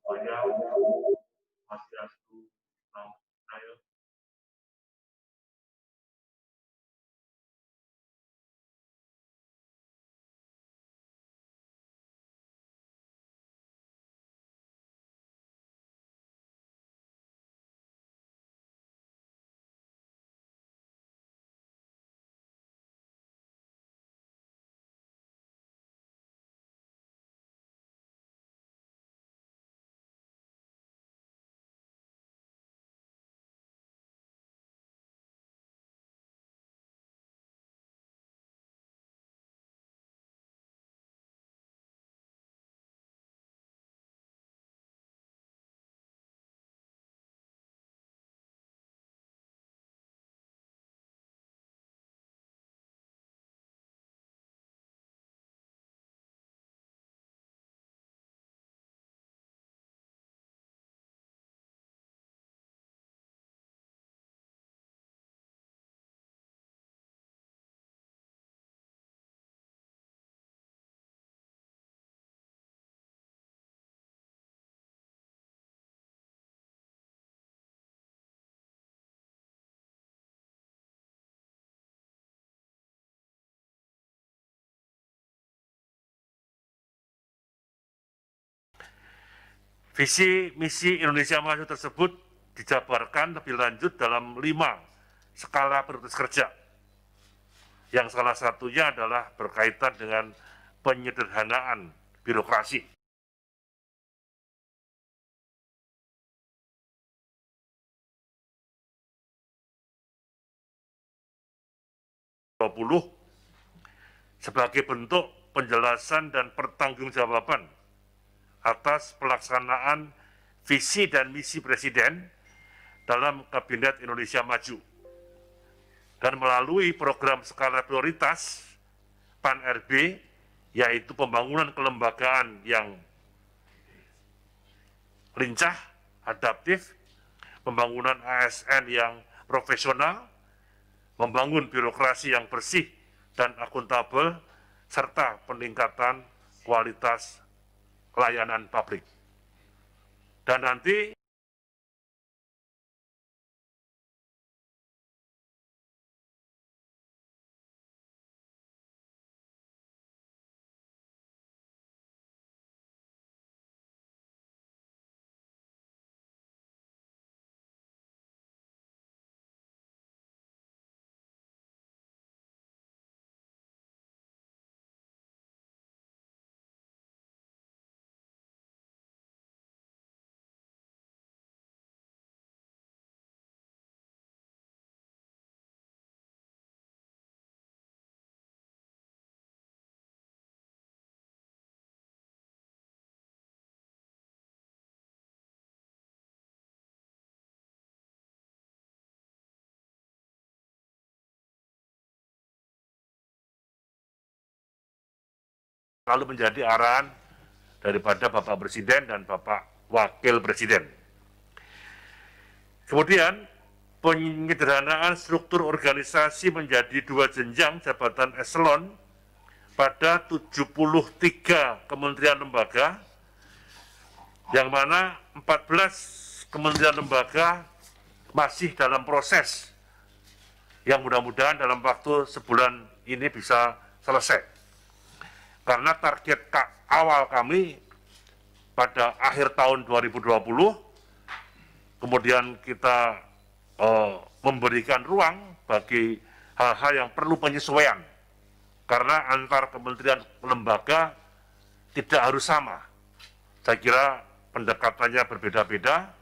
Saya Swastiastu, Namo Buddhaya. Visi misi Indonesia Maju tersebut dijabarkan lebih lanjut dalam 5 skala prioritas kerja, yang salah satunya adalah berkaitan dengan penyederhanaan birokrasi. Sebagai bentuk penjelasan dan pertanggungjawaban atas pelaksanaan visi dan misi Presiden dalam Kabinet Indonesia Maju, dan melalui program skala prioritas PAN-RB, yaitu pembangunan kelembagaan yang lincah, adaptif, pembangunan ASN yang profesional, membangun birokrasi yang bersih dan akuntabel, serta peningkatan kualitas layanan publik. Dan nanti lalu menjadi arahan daripada Bapak Presiden dan Bapak Wakil Presiden. Kemudian, penyederhanaan struktur organisasi menjadi 2 jenjang jabatan eselon pada 73 kementerian lembaga, yang mana 14 kementerian lembaga masih dalam proses yang mudah-mudahan dalam waktu sebulan ini bisa selesai. Karena target awal kami pada akhir tahun 2020, kemudian kita memberikan ruang bagi hal-hal yang perlu penyesuaian, karena antar kementerian lembaga tidak harus sama. Saya kira pendekatannya berbeda-beda.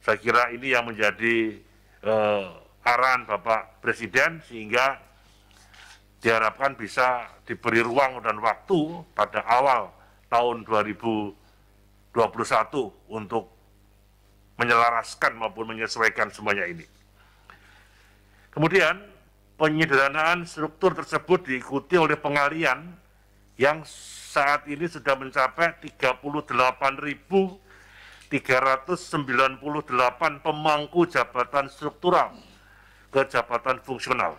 Saya kira ini yang menjadi arahan Bapak Presiden, sehingga diharapkan bisa diberi ruang dan waktu pada awal tahun 2021 untuk menyelaraskan maupun menyesuaikan semuanya ini. Kemudian, penyederhanaan struktur tersebut diikuti oleh pengalian yang saat ini sudah mencapai 38.398 pemangku jabatan struktural ke jabatan fungsional.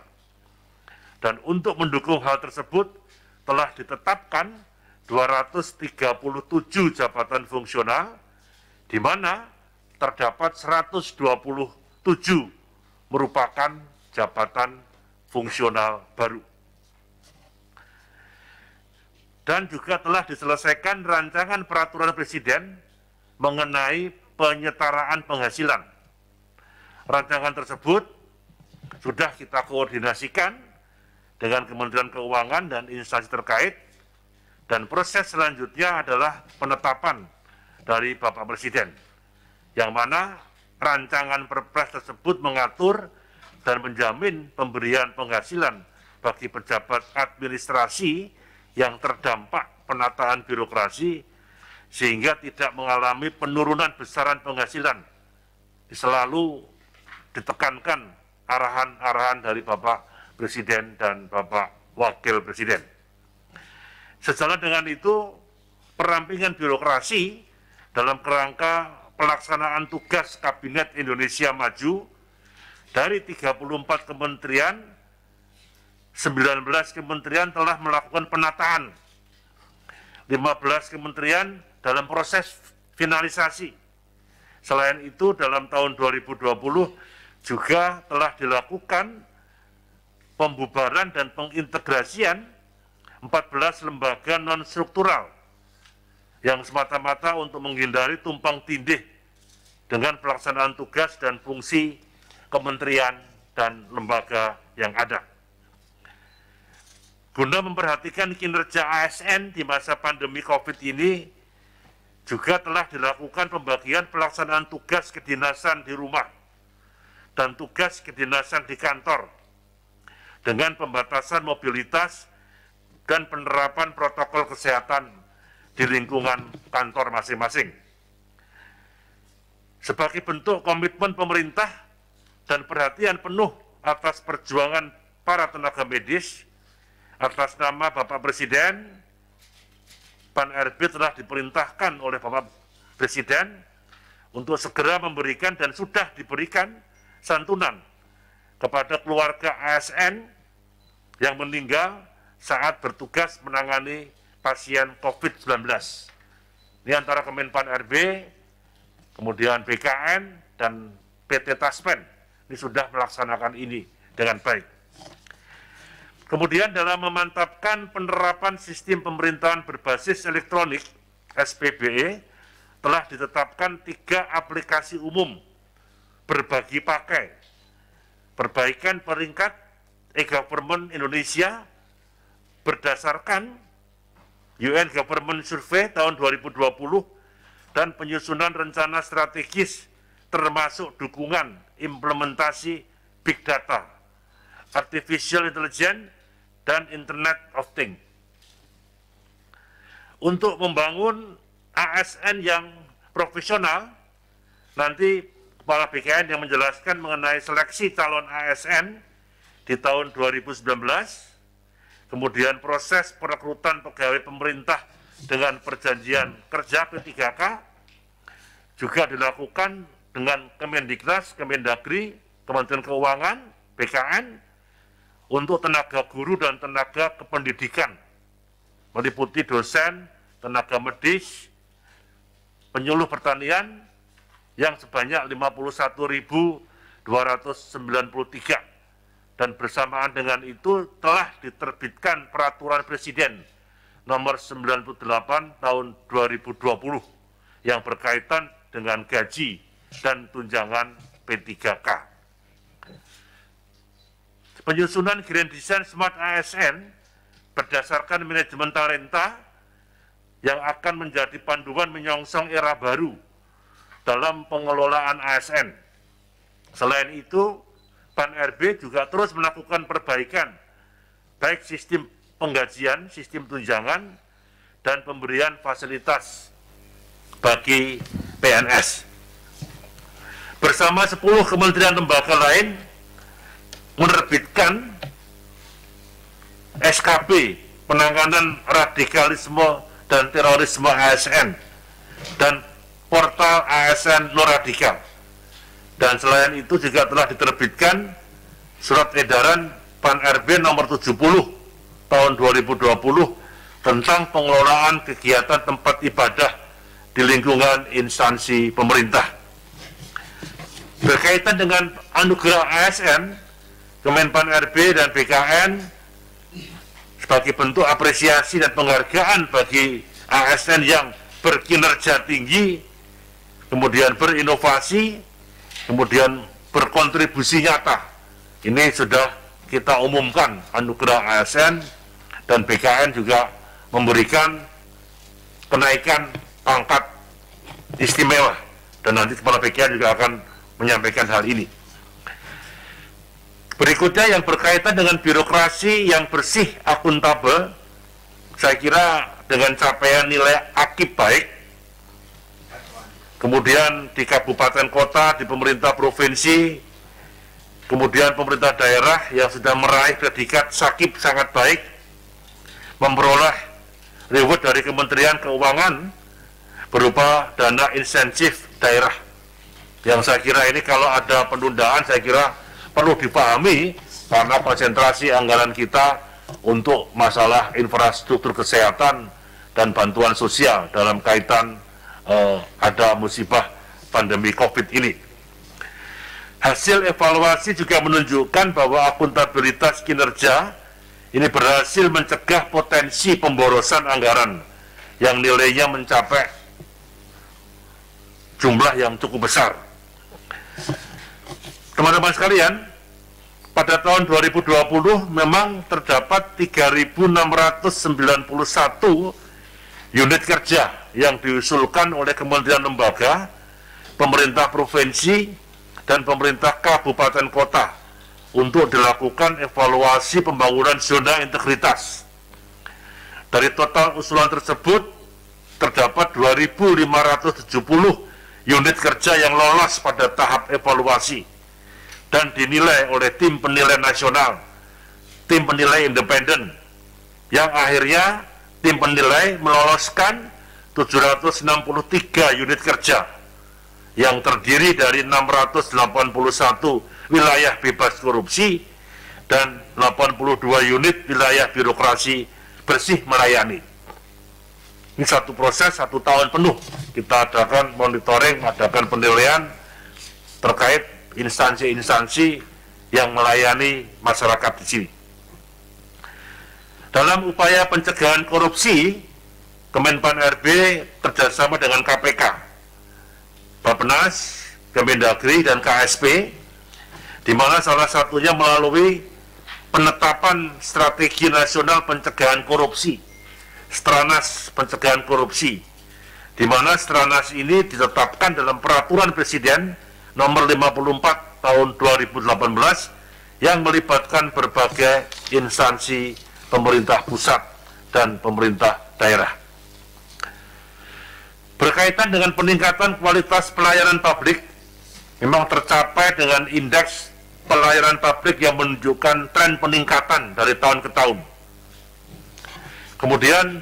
Dan untuk mendukung hal tersebut telah ditetapkan 237 jabatan fungsional di mana terdapat 127 merupakan jabatan fungsional baru. Dan juga telah diselesaikan rancangan peraturan Presiden mengenai penyetaraan penghasilan. Rancangan tersebut sudah kita koordinasikan dengan Kementerian Keuangan dan instansi terkait, dan proses selanjutnya adalah penetapan dari Bapak Presiden, yang mana rancangan Perpres tersebut mengatur dan menjamin pemberian penghasilan bagi pejabat administrasi yang terdampak penataan birokrasi, sehingga tidak mengalami penurunan besaran penghasilan. Selalu ditekankan arahan-arahan dari Bapak Presiden dan Bapak Wakil Presiden. Sejalan dengan itu, perampingan birokrasi dalam kerangka pelaksanaan tugas Kabinet Indonesia Maju dari 34 kementerian, 19 kementerian telah melakukan penataan, 15 kementerian dalam proses finalisasi. Selain itu, dalam tahun 2020 juga telah dilakukan pembubaran dan pengintegrasian 14 lembaga non-struktural yang semata-mata untuk menghindari tumpang tindih dengan pelaksanaan tugas dan fungsi kementerian dan lembaga yang ada. Guna memperhatikan kinerja ASN di masa pandemi COVID ini, juga telah dilakukan pembagian pelaksanaan tugas kedinasan di rumah dan tugas kedinasan di kantor dengan pembatasan mobilitas dan penerapan protokol kesehatan di lingkungan kantor masing-masing. Sebagai bentuk komitmen pemerintah dan perhatian penuh atas perjuangan para tenaga medis, atas nama Bapak Presiden, PAN-RB telah diperintahkan oleh Bapak Presiden untuk segera memberikan dan sudah diberikan santunan kepada keluarga ASN yang meninggal saat bertugas menangani pasien COVID-19. Ini antara Kemenpan-RB, kemudian BKN, dan PT Taspen. Ini sudah melaksanakan ini dengan baik. Kemudian dalam memantapkan penerapan sistem pemerintahan berbasis elektronik SPBE, telah ditetapkan 3 aplikasi umum berbagi pakai. Perbaikan peringkat e-government Indonesia berdasarkan UN Government Survey tahun 2020 dan penyusunan rencana strategis termasuk dukungan implementasi Big Data, Artificial Intelligence, dan Internet of Things. Untuk membangun ASN yang profesional, nanti Kepala BKN yang menjelaskan mengenai seleksi calon ASN di tahun 2019, kemudian proses perekrutan pegawai pemerintah dengan perjanjian kerja P3K juga dilakukan dengan Kemendiknas, Kemendagri, Kementerian Keuangan, BKN, untuk tenaga guru dan tenaga kependidikan, meliputi dosen, tenaga medis, penyuluh pertanian yang sebanyak 51.293, dan bersamaan dengan itu telah diterbitkan Peraturan Presiden nomor 98 tahun 2020 yang berkaitan dengan gaji dan tunjangan P3K. Penyusunan Grand Design Smart ASN berdasarkan manajemen talenta yang akan menjadi panduan menyongsong era baru dalam pengelolaan ASN. Selain itu, PAN-RB juga terus melakukan perbaikan baik sistem penggajian, sistem tunjangan, dan pemberian fasilitas bagi PNS. Bersama 10 kementerian lembaga lain menerbitkan SKP penanganan radikalisme dan terorisme ASN dan portal ASN non radikal. Dan selain itu juga telah diterbitkan surat edaran PAN-RB nomor 70 tahun 2020 tentang pengelolaan kegiatan tempat ibadah di lingkungan instansi pemerintah. Berkaitan dengan anugerah ASN, Kemenpan RB dan BKN sebagai bentuk apresiasi dan penghargaan bagi ASN yang berkinerja tinggi, kemudian berinovasi, kemudian berkontribusi nyata. Ini sudah kita umumkan anugerah ASN, dan BKN juga memberikan kenaikan pangkat istimewa, dan nanti Kepala BKN juga akan menyampaikan hal ini. Berikutnya yang berkaitan dengan birokrasi yang bersih, akuntabel, saya kira dengan capaian nilai akib baik, kemudian di kabupaten kota, di pemerintah provinsi, kemudian pemerintah daerah yang sudah meraih predikat sakib sangat baik, memperoleh reward dari Kementerian Keuangan berupa dana insentif daerah, yang saya kira ini kalau ada penundaan saya kira perlu dipahami karena konsentrasi anggaran kita untuk masalah infrastruktur kesehatan dan bantuan sosial dalam kaitan ada musibah pandemi COVID ini. Hasil evaluasi juga menunjukkan bahwa akuntabilitas kinerja ini berhasil mencegah potensi pemborosan anggaran yang nilainya mencapai jumlah yang cukup besar. Teman-teman sekalian, pada tahun 2020 memang terdapat 3.691 unit kerja yang diusulkan oleh kementerian lembaga, pemerintah provinsi, dan pemerintah kabupaten kota untuk dilakukan evaluasi pembangunan zona integritas. Dari total usulan tersebut, terdapat 2.570 unit kerja yang lolos pada tahap evaluasi dan dinilai oleh tim penilai nasional, tim penilai independen, yang akhirnya tim penilai meloloskan 763 unit kerja yang terdiri dari 681 wilayah bebas korupsi dan 82 unit wilayah birokrasi bersih melayani. Ini satu proses, 1 tahun penuh kita adakan monitoring, adakan penilaian terkait instansi-instansi yang melayani masyarakat di sini. Dalam upaya pencegahan korupsi, Kemenpan RB kerjasama dengan KPK, Bappenas, Kemendagri, dan KSP, di mana salah satunya melalui penetapan strategi nasional pencegahan korupsi, Stranas pencegahan korupsi, di mana Stranas ini ditetapkan dalam peraturan Presiden nomor 54 tahun 2018 yang melibatkan berbagai instansi pemerintah pusat dan pemerintah daerah. Berkaitan dengan peningkatan kualitas pelayanan publik, memang tercapai dengan indeks pelayanan publik yang menunjukkan tren peningkatan dari tahun ke tahun. Kemudian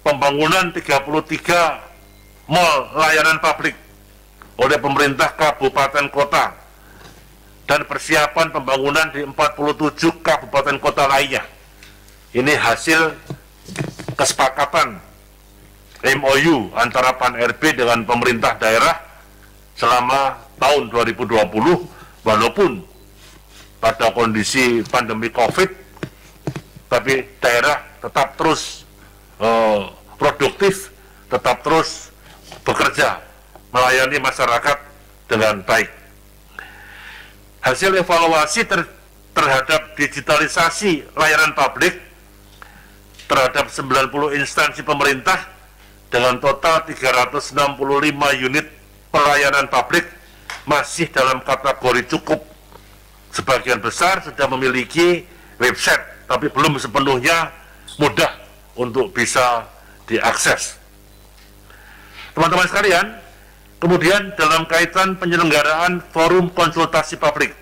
pembangunan 33 mal layanan publik oleh pemerintah kabupaten kota dan persiapan pembangunan di 47 kabupaten kota lainnya. Ini hasil kesepakatan MOU antara Pan RB dengan pemerintah daerah selama tahun 2020, walaupun pada kondisi pandemi COVID, tapi daerah tetap terus produktif, tetap terus bekerja melayani masyarakat dengan baik. Hasil evaluasi terhadap digitalisasi layanan publik terhadap 90 instansi pemerintah dengan total 365 unit pelayanan publik masih dalam kategori cukup. Sebagian besar sudah memiliki website, tapi belum sepenuhnya mudah untuk bisa diakses. Teman-teman sekalian, kemudian dalam kaitan penyelenggaraan forum konsultasi publik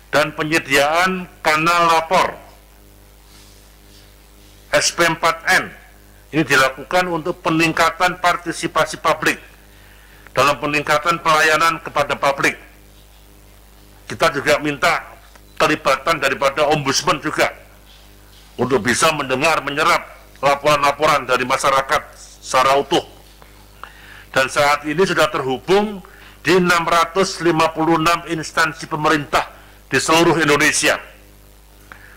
dan penyediaan kanal lapor SP4N, ini dilakukan untuk peningkatan partisipasi publik dalam peningkatan pelayanan kepada publik. Kita juga minta terlibatan daripada ombudsman juga untuk bisa mendengar, menyerap laporan-laporan dari masyarakat secara utuh. dan saat ini sudah terhubung di 656 instansi pemerintah di seluruh Indonesia.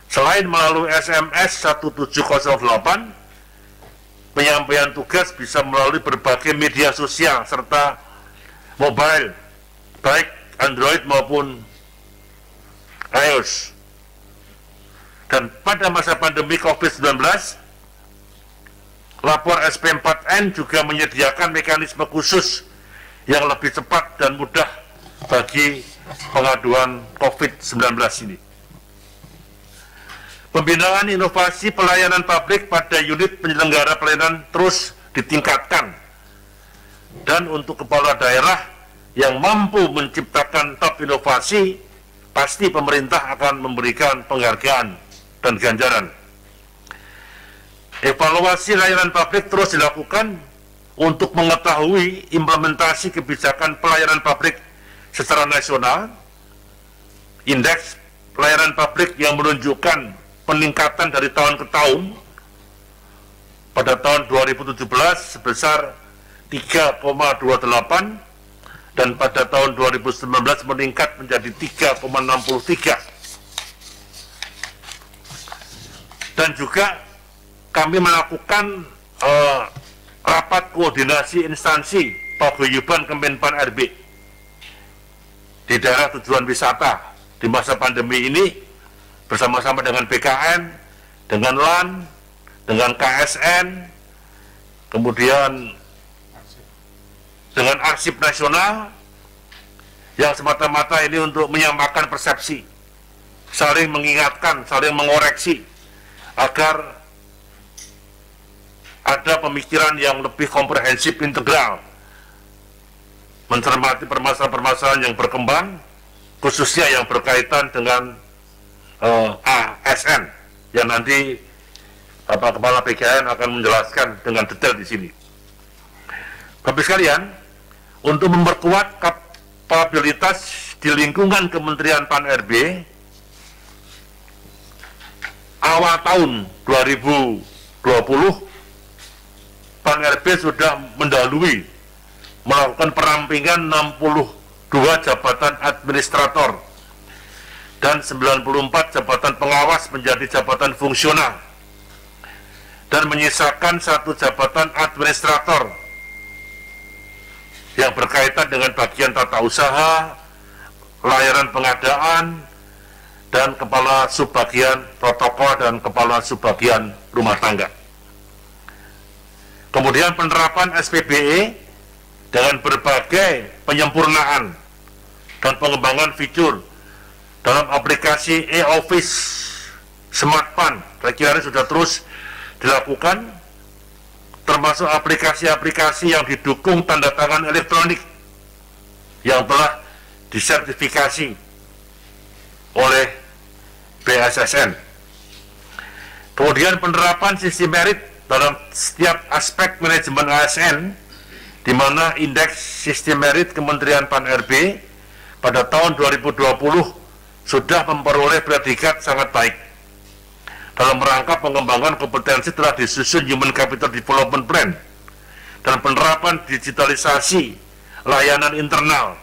Selain melalui SMS 1708, penyampaian tugas bisa melalui berbagai media sosial serta mobile, baik Android maupun iOS. Dan pada masa pandemi COVID-19, lapor SP4N juga menyediakan mekanisme khusus yang lebih cepat dan mudah bagi pengaduan COVID-19 ini. Pembinaan inovasi pelayanan publik pada unit penyelenggara pelayanan terus ditingkatkan, dan untuk kepala daerah yang mampu menciptakan top inovasi, pasti pemerintah akan memberikan penghargaan dan ganjaran. Evaluasi layanan publik terus dilakukan untuk mengetahui implementasi kebijakan pelayanan publik secara nasional. Indeks pelayanan publik yang menunjukkan peningkatan dari tahun ke tahun, pada tahun 2017 sebesar 3,28 dan pada tahun 2019 meningkat menjadi 3,63. Dan juga kami melakukan rapat koordinasi instansi paguyuban Kemenpan RB di daerah tujuan wisata di masa pandemi ini, bersama-sama dengan BKN, dengan LAN, dengan KSN, kemudian dengan Arsip Nasional, yang semata-mata ini untuk menyamakan persepsi, saling mengingatkan, saling mengoreksi, agar ada pemikiran yang lebih komprehensif, integral, mencermati permasalahan-permasalahan yang berkembang, khususnya yang berkaitan dengan ASN, yang nanti Kepala PGN akan menjelaskan dengan detail di sini. Bapak sekalian, untuk memperkuat kapabilitas di lingkungan Kementerian Pan-RB, awal tahun 2020, Pan-RB sudah mendahului melakukan perampingan 62 jabatan administrator dan 94 jabatan pengawas menjadi jabatan fungsional, dan menyisakan 1 jabatan administrator yang berkaitan dengan bagian tata usaha, layanan pengadaan, dan kepala subbagian protokol dan kepala subbagian rumah tangga. Kemudian penerapan SPBE dengan berbagai penyempurnaan dan pengembangan fitur dalam aplikasi e-office SmartPan, saya kira sudah terus dilakukan, termasuk aplikasi-aplikasi yang didukung tanda tangan elektronik yang telah disertifikasi oleh BSSN. Kemudian penerapan sistem merit dalam setiap aspek manajemen ASN, di mana indeks sistem merit Kementerian Pan-RB pada tahun 2020 sudah memperoleh predikat sangat baik. Dalam rangka pengembangan kompetensi telah disusun Human Capital Development Plan, dan penerapan digitalisasi layanan internal.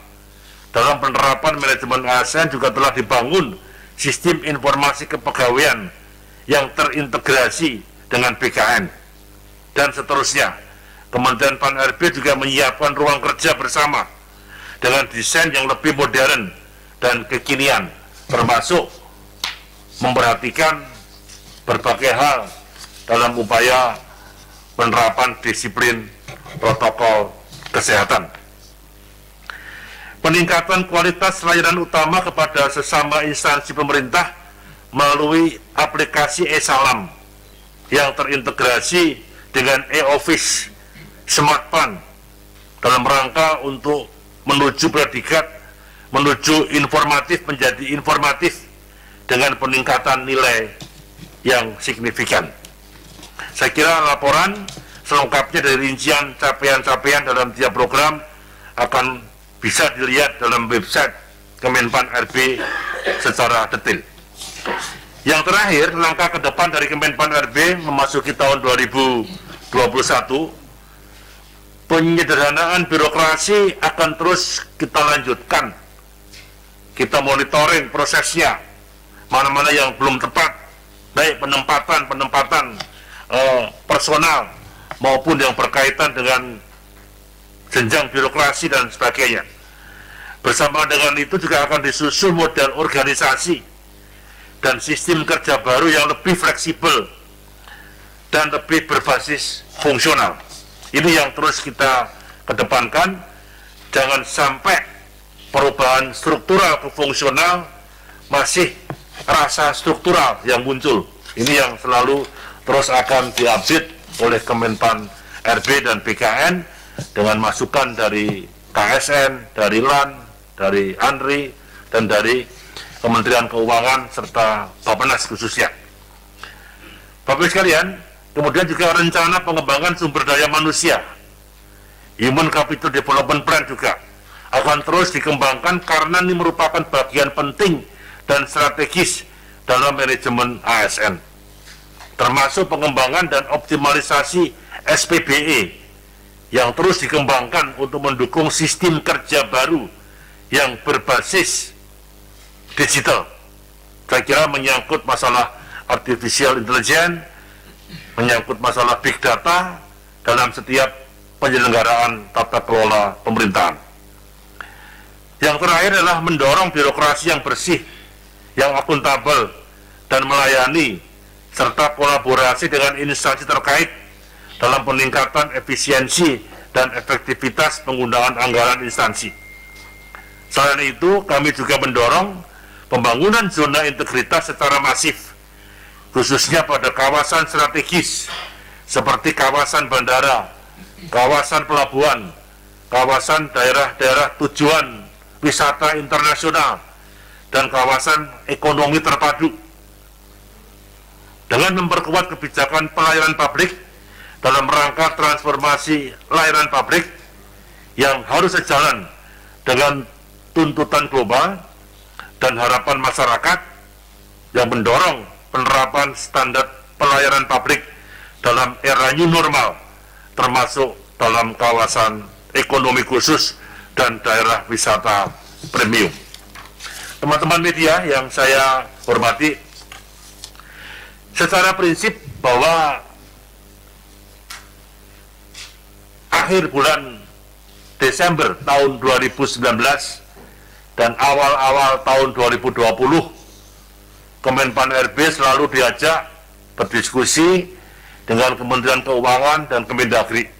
Dalam penerapan manajemen ASN juga telah dibangun sistem informasi kepegawaian yang terintegrasi dengan BKN, dan seterusnya. Kementerian Pan-RB juga menyiapkan ruang kerja bersama dengan desain yang lebih modern dan kekinian, termasuk memperhatikan berbagai hal dalam upaya penerapan disiplin protokol kesehatan. Peningkatan kualitas layanan utama kepada sesama instansi pemerintah melalui aplikasi e-Salam yang terintegrasi dengan e-office SmartPan dalam rangka untuk menuju predikat, menuju informatif menjadi informatif dengan peningkatan nilai yang signifikan. Saya kira laporan selengkapnya dari rincian capaian-capaian dalam tiap program akan bisa dilihat dalam website Kemenpan RB secara detail. Yang terakhir, langkah ke depan dari Kemenpan RB memasuki tahun 2021, penyederhanaan birokrasi akan terus kita lanjutkan. Kita monitoring prosesnya, mana-mana yang belum tepat, baik penempatan personal maupun yang berkaitan dengan jenjang birokrasi dan sebagainya. Bersama dengan itu juga akan disusun model organisasi dan sistem kerja baru yang lebih fleksibel dan lebih berbasis fungsional. Ini yang terus kita kedepankan. Jangan sampai perubahan struktural ke fungsional masih rasa struktural yang muncul. Ini yang selalu terus akan diupdate oleh Kemenpan RB dan BKN dengan masukan dari KSN, dari LAN, dari ANRI, dan dari Kementerian Keuangan serta Bappenas khususnya. Bapak sekalian, kemudian juga rencana pengembangan sumber daya manusia, Human Capital Development Plan juga akan terus dikembangkan karena ini merupakan bagian penting dan strategis dalam manajemen ASN, termasuk pengembangan dan optimalisasi SPBE yang terus dikembangkan untuk mendukung sistem kerja baru yang berbasis digital. Saya kira menyangkut masalah artificial intelligence, menyangkut masalah big data dalam setiap penyelenggaraan tata kelola pemerintahan. Yang terakhir adalah mendorong birokrasi yang bersih, yang akuntabel, dan melayani, serta kolaborasi dengan instansi terkait dalam peningkatan efisiensi dan efektivitas penggunaan anggaran instansi. Selain itu, kami juga mendorong pembangunan zona integritas secara masif, khususnya pada kawasan strategis seperti kawasan bandara, kawasan pelabuhan, kawasan daerah-daerah tujuan wisata internasional, dan kawasan ekonomi terpadu. Dengan memperkuat kebijakan pelayanan publik dalam rangka transformasi layanan publik yang harus sejalan dengan tuntutan global dan harapan masyarakat, yang mendorong penerapan standar pelayanan publik dalam era new normal, termasuk dalam kawasan ekonomi khusus dan daerah wisata premium. Teman-teman media yang saya hormati, secara prinsip bahwa akhir bulan Desember tahun 2019 dan awal-awal tahun 2020, Kemenpan RB selalu diajak berdiskusi dengan Kementerian Keuangan dan Kemendagri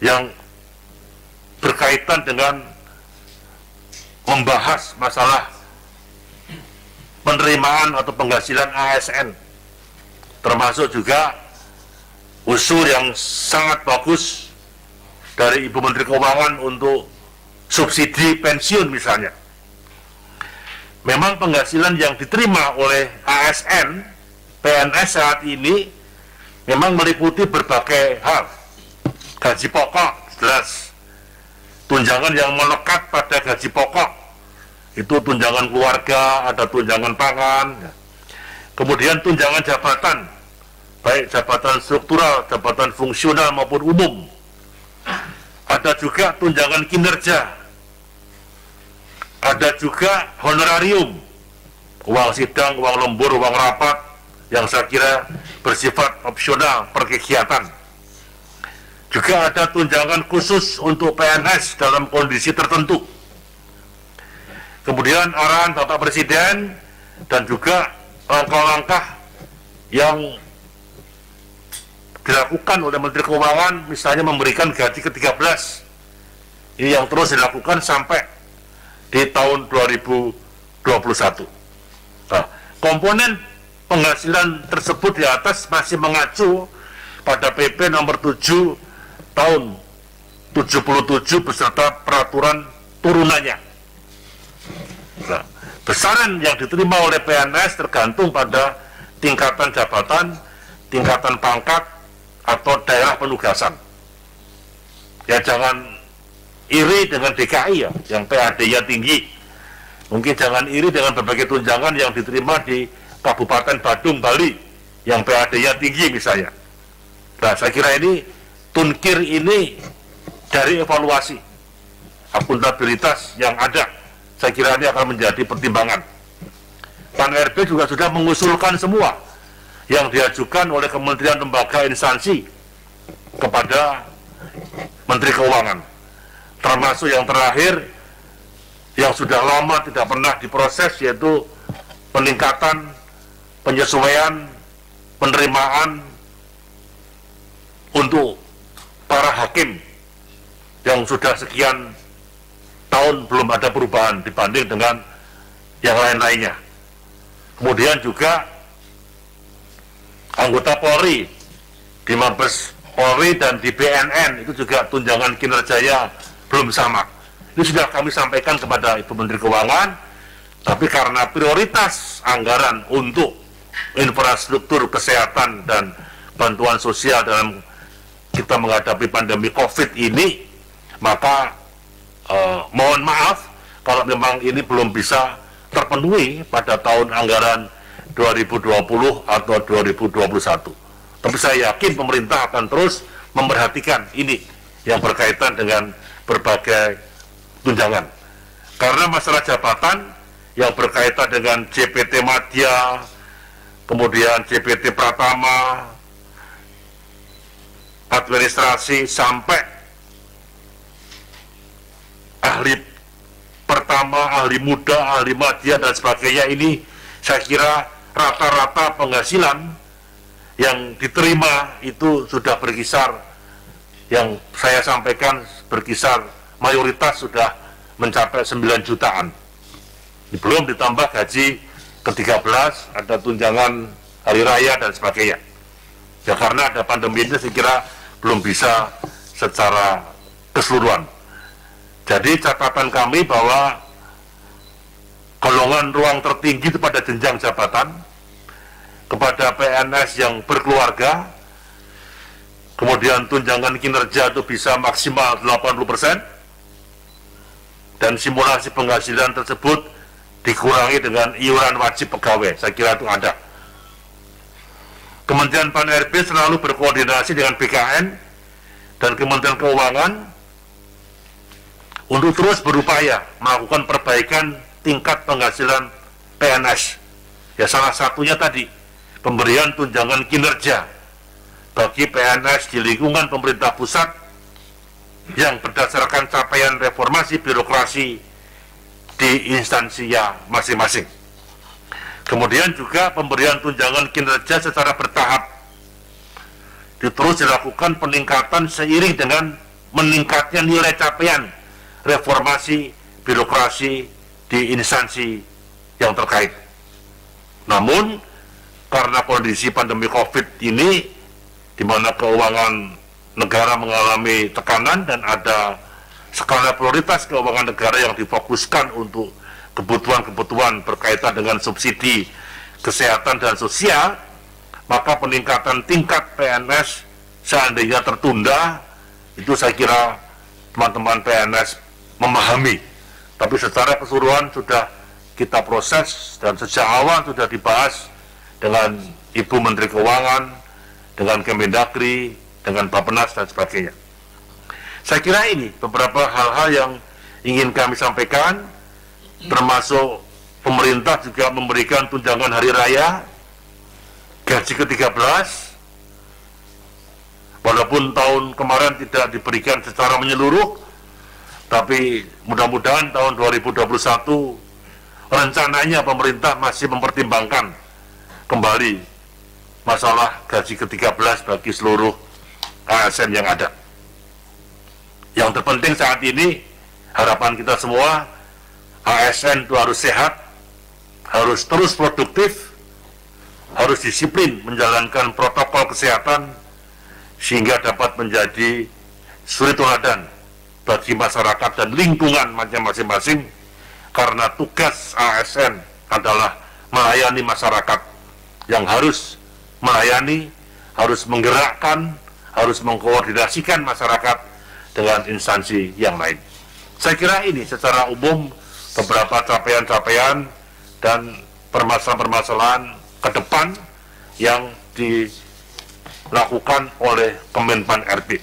yang berkaitan dengan membahas masalah penerimaan atau penghasilan ASN, termasuk juga usul yang sangat bagus dari Ibu Menteri Keuangan untuk subsidi pensiun misalnya. Memang penghasilan yang diterima oleh ASN, PNS saat ini memang meliputi berbagai hal. Gaji pokok jelas, tunjangan yang melekat pada gaji pokok, itu tunjangan keluarga, ada tunjangan pangan, kemudian tunjangan jabatan, baik jabatan struktural, jabatan fungsional maupun umum. Ada juga tunjangan kinerja, ada juga honorarium, uang sidang, uang lembur, uang rapat, yang saya kira bersifat opsional per kegiatan. Juga ada tunjangan khusus untuk PNS dalam kondisi tertentu. Kemudian arahan Bapak Presiden dan juga langkah-langkah yang dilakukan oleh Menteri Keuangan, misalnya memberikan gaji ke-13. Ini yang terus dilakukan sampai di tahun 2021. Nah, komponen penghasilan tersebut di atas masih mengacu pada PP nomor 7 tahun 77 beserta peraturan turunannya. Nah, besaran yang diterima oleh PNS tergantung pada tingkatan jabatan, tingkatan pangkat, atau daerah penugasan. Ya jangan iri dengan DKI ya, yang PAD-nya tinggi. Mungkin jangan iri dengan berbagai tunjangan yang diterima di Kabupaten Badung, Bali, yang PAD-nya tinggi misalnya. Nah, saya kira ini tunkir ini dari evaluasi akuntabilitas yang ada. Saya kira ini akan menjadi pertimbangan. Pan RB juga sudah mengusulkan semua yang diajukan oleh kementerian, lembaga, instansi kepada Menteri Keuangan, termasuk yang terakhir yang sudah lama tidak pernah diproses, yaitu peningkatan penyesuaian penerimaan untuk para hakim yang sudah sekian tahun belum ada perubahan dibanding dengan yang lain-lainnya. Kemudian juga anggota Polri di Mabes Polri dan di BNN itu juga tunjangan kinerjanya belum sama. Ini sudah kami sampaikan kepada Ibu Menteri Keuangan, tapi karena prioritas anggaran untuk infrastruktur kesehatan dan bantuan sosial dalam kita menghadapi pandemi COVID ini, maka mohon maaf kalau memang ini belum bisa terpenuhi pada tahun anggaran 2020 atau 2021. Tapi saya yakin pemerintah akan terus memperhatikan ini yang berkaitan dengan berbagai tunjangan. Karena masalah jabatan yang berkaitan dengan JPT Madya, kemudian JPT Pratama, administrasi sampai ahli pertama, ahli muda, ahli madya dan sebagainya, ini saya kira rata-rata penghasilan yang diterima itu sudah berkisar, yang saya sampaikan berkisar mayoritas sudah mencapai 9 jutaan. Belum ditambah gaji ke-13, ada tunjangan hari raya dan sebagainya. Ya karena ada pandemi ini saya kira belum bisa secara keseluruhan. Jadi catatan kami bahwa golongan ruang tertinggi itu pada jenjang jabatan, kepada PNS yang berkeluarga, kemudian tunjangan kinerja itu bisa maksimal 80%, dan simulasi penghasilan tersebut dikurangi dengan iuran wajib pegawai. Saya kira itu ada. Kementerian Pan RB selalu berkoordinasi dengan BKN dan Kementerian Keuangan untuk terus berupaya melakukan perbaikan tingkat penghasilan PNS. Ya salah satunya tadi, pemberian tunjangan kinerja bagi PNS di lingkungan pemerintah pusat yang berdasarkan capaian reformasi birokrasi di instansinya masing-masing. Kemudian juga pemberian tunjangan kinerja secara bertahap terus dilakukan peningkatan seiring dengan meningkatnya nilai capaian reformasi birokrasi di instansi yang terkait. Namun karena kondisi pandemi COVID ini, di mana keuangan negara mengalami tekanan dan ada skala prioritas keuangan negara yang difokuskan untuk kebutuhan-kebutuhan berkaitan dengan subsidi kesehatan dan sosial, maka peningkatan tingkat PNS seandainya tertunda, itu saya kira teman-teman PNS memahami, tapi secara keseluruhan sudah kita proses dan sejak awal sudah dibahas dengan Ibu Menteri Keuangan, dengan Kemendagri, dengan Bappenas dan sebagainya. Saya kira ini beberapa hal-hal yang ingin kami sampaikan, termasuk pemerintah juga memberikan tunjangan hari raya, gaji ke-13, walaupun tahun kemarin tidak diberikan secara menyeluruh, tapi mudah-mudahan tahun 2021 rencananya pemerintah masih mempertimbangkan kembali masalah gaji ke-13 bagi seluruh ASN yang ada. Yang terpenting saat ini, harapan kita semua, ASN itu harus sehat, harus terus produktif, harus disiplin menjalankan protokol kesehatan, sehingga dapat menjadi suri teladan bagi masyarakat dan lingkungan masing-masing, karena tugas ASN adalah melayani masyarakat yang harus melayani, harus menggerakkan, harus mengkoordinasikan masyarakat dengan instansi yang lain. Saya kira ini secara umum beberapa capaian-capaian dan permasalahan-permasalahan ke depan yang dilakukan oleh Kemenpan RB.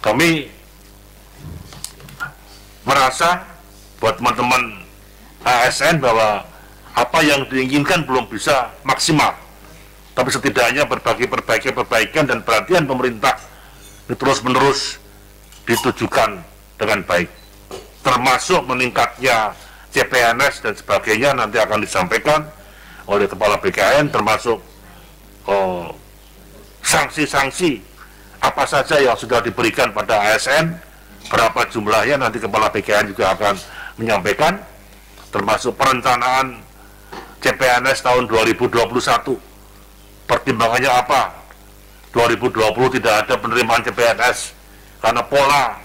Kami merasa buat teman-teman ASN bahwa apa yang diinginkan belum bisa maksimal, tapi setidaknya berbagai perbaikan dan perhatian pemerintah terus-menerus ditujukan dengan baik, termasuk meningkatnya CPNS dan sebagainya nanti akan disampaikan oleh Kepala BKN, termasuk sanksi-sanksi apa saja yang sudah diberikan pada ASN, berapa jumlahnya nanti Kepala BKN juga akan menyampaikan, termasuk perencanaan CPNS tahun 2021, pertimbangannya apa. 2020 tidak ada penerimaan CPNS karena pola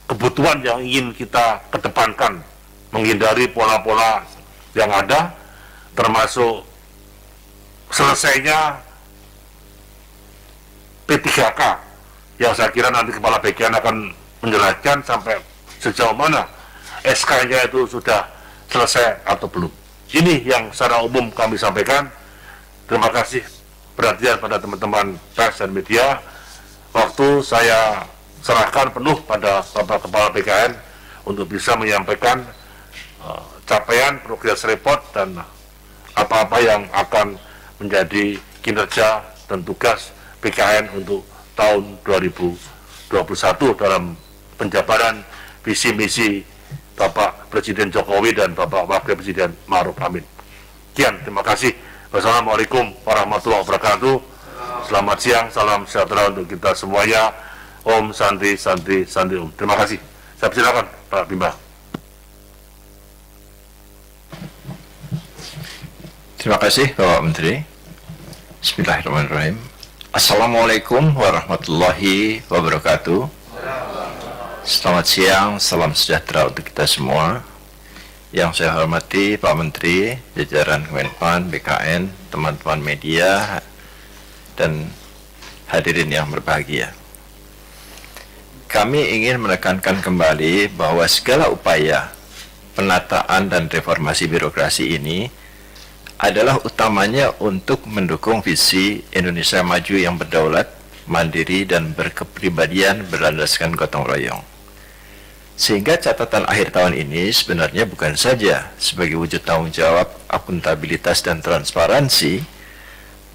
kebutuhan yang ingin kita kedepankan, menghindari pola-pola yang ada, termasuk selesainya P3K yang saya kira nanti Kepala BKN akan menjelaskan sampai sejauh mana SK-nya itu sudah selesai atau belum. Ini yang secara umum kami sampaikan. Terima kasih perhatian pada teman-teman pers dan media. Waktu saya serahkan penuh pada Bapak Kepala BKN untuk bisa menyampaikan capaian progress report dan apa-apa yang akan menjadi kinerja dan tugas BKN untuk tahun 2021 dalam penjabaran visi misi Bapak Presiden Jokowi dan Bapak Wakil Presiden Ma'ruf Amin. Sekian, terima kasih. Wassalamualaikum warahmatullahi wabarakatuh. Selamat siang, salam sejahtera untuk kita semuanya. Om Santi Santi Santi Om. Terima kasih. Saya persilakan Pak Bima. Terima kasih Bapak Menteri. Bismillahirrahmanirrahim. Assalamualaikum warahmatullahi wabarakatuh. Selamat siang, salam sejahtera untuk kita semua. Yang saya hormati Pak Menteri, jajaran Kemenpan, BKN, teman-teman media, dan hadirin yang berbahagia. Kami ingin menekankan kembali bahwa segala upaya penataan dan reformasi birokrasi ini adalah utamanya untuk mendukung visi Indonesia maju yang berdaulat, mandiri, dan berkepribadian berlandaskan gotong royong. Sehingga catatan akhir tahun ini sebenarnya bukan saja sebagai wujud tanggung jawab, akuntabilitas, dan transparansi,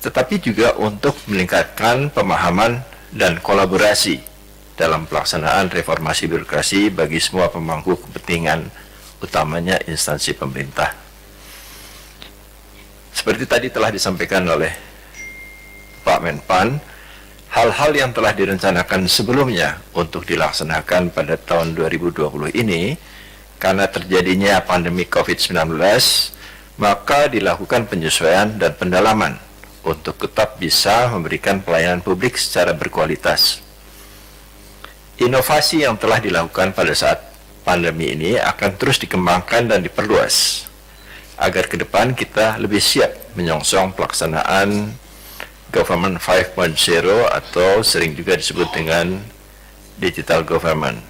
tetapi juga untuk meningkatkan pemahaman dan kolaborasi dalam pelaksanaan reformasi birokrasi bagi semua pemangku kepentingan, utamanya instansi pemerintah. Seperti tadi telah disampaikan oleh Pak Menpan, hal-hal yang telah direncanakan sebelumnya untuk dilaksanakan pada tahun 2020 ini, karena terjadinya pandemi COVID-19, maka dilakukan penyesuaian dan pendalaman untuk tetap bisa memberikan pelayanan publik secara berkualitas. Inovasi yang telah dilakukan pada saat pandemi ini akan terus dikembangkan dan diperluas, agar ke depan kita lebih siap menyongsong pelaksanaan Government 5.0 atau sering juga disebut dengan Digital Government.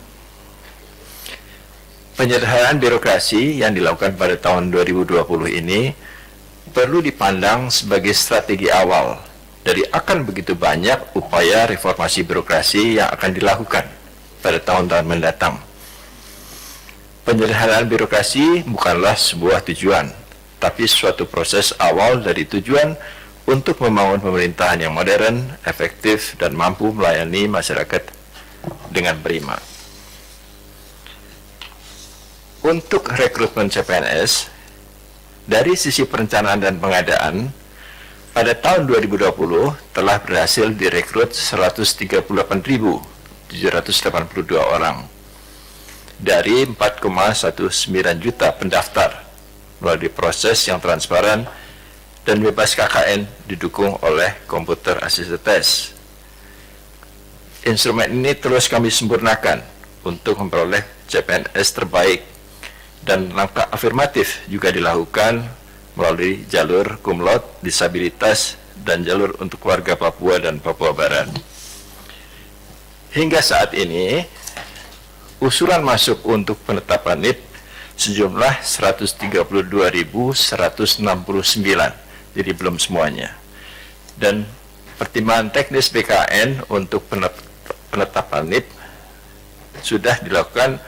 Penyederhanaan birokrasi yang dilakukan pada tahun 2020 ini perlu dipandang sebagai strategi awal dari akan begitu banyak upaya reformasi birokrasi yang akan dilakukan pada tahun-tahun mendatang. Penyederhanaan birokrasi bukanlah sebuah tujuan, tapi suatu proses awal dari tujuan untuk membangun pemerintahan yang modern, efektif, dan mampu melayani masyarakat dengan prima. Untuk rekrutmen CPNS, dari sisi perencanaan dan pengadaan, pada tahun 2020 telah berhasil direkrut 138.782 orang dari 4,19 juta pendaftar melalui proses yang transparan dan bebas KKN didukung oleh komputer assisted test. Instrumen ini terus kami sempurnakan untuk memperoleh CPNS terbaik, dan langkah afirmatif juga dilakukan melalui jalur cum laude, disabilitas, dan jalur untuk warga Papua dan Papua Barat. Hingga saat ini, usulan masuk untuk penetapan NIP sejumlah 132.169, jadi belum semuanya. Dan pertimbangan teknis BKN untuk penetapan NIP sudah dilakukan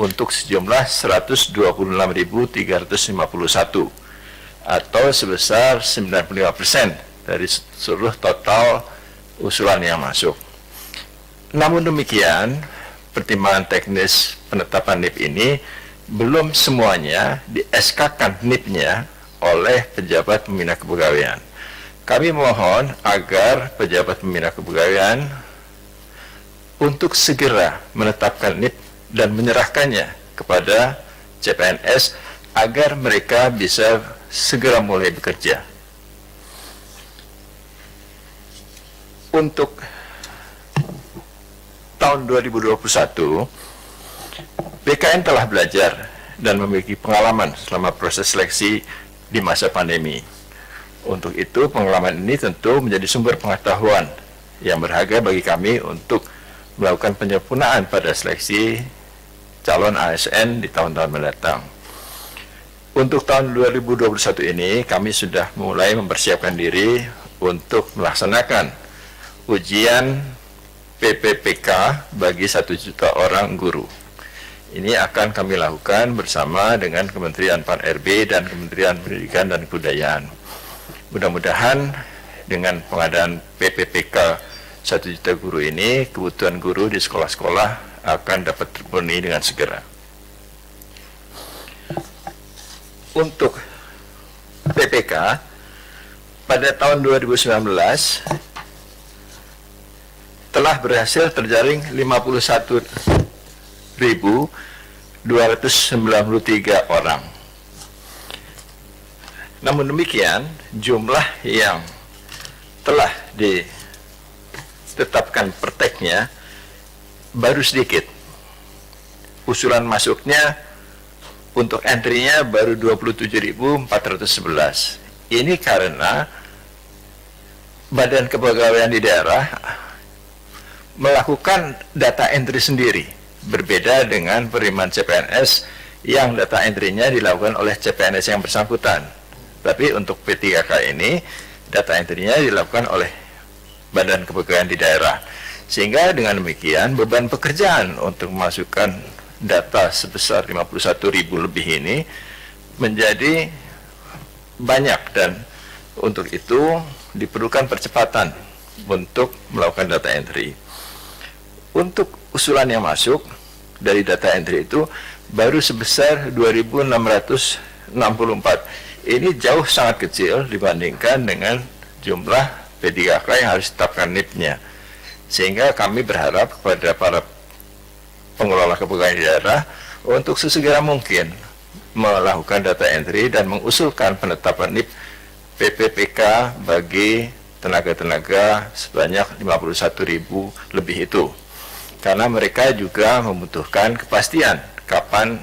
untuk sejumlah 126.351 atau sebesar 95% dari seluruh total usulan yang masuk. Namun demikian, pertimbangan teknis penetapan NIP ini belum semuanya di SK-kan NIP-nya oleh pejabat pembina kepegawaian. Kami mohon agar pejabat pembina kepegawaian untuk segera menetapkan NIP dan menyerahkannya kepada CPNS agar mereka bisa segera mulai bekerja. Untuk tahun 2021, BKN telah belajar dan memiliki pengalaman selama proses seleksi di masa pandemi. Untuk itu, pengalaman ini tentu menjadi sumber pengetahuan yang berharga bagi kami untuk melakukan penyempurnaan pada seleksi calon ASN di tahun-tahun mendatang. Untuk tahun 2021 ini, kami sudah mulai mempersiapkan diri untuk melaksanakan ujian PPPK bagi 1 juta orang guru. Ini akan kami lakukan bersama dengan Kementerian Pan-RB dan Kementerian Pendidikan dan Kebudayaan. Mudah-mudahan dengan pengadaan PPPK 1 juta guru ini, kebutuhan guru di sekolah-sekolah akan dapat terpenuhi dengan segera. Untuk PPK, pada tahun 2019 telah berhasil terjaring 51.293 orang. Namun demikian, jumlah yang telah ditetapkan perteknya baru sedikit. Usulan masuknya untuk entry-nya baru 27.411. Ini karena Badan Kepegawaian di daerah melakukan data entry sendiri, berbeda dengan penerimaan CPNS yang data entry-nya dilakukan oleh CPNS yang bersangkutan. Tapi untuk P3K ini, data entry-nya dilakukan oleh Badan Kepegawaian di daerah. Sehingga dengan demikian, beban pekerjaan untuk memasukkan data sebesar 51.000 lebih ini menjadi banyak, dan untuk itu diperlukan percepatan untuk melakukan data entry. Untuk usulan yang masuk dari data entry itu baru sebesar 2.664. Ini jauh sangat kecil dibandingkan dengan jumlah P3K yang harus ditetapkan NIP-nya. Sehingga kami berharap kepada para pengelola kepegawaian di daerah untuk sesegera mungkin melakukan data entry dan mengusulkan penetapan NIP PPPK bagi tenaga-tenaga sebanyak 51.000 lebih itu. Karena mereka juga membutuhkan kepastian kapan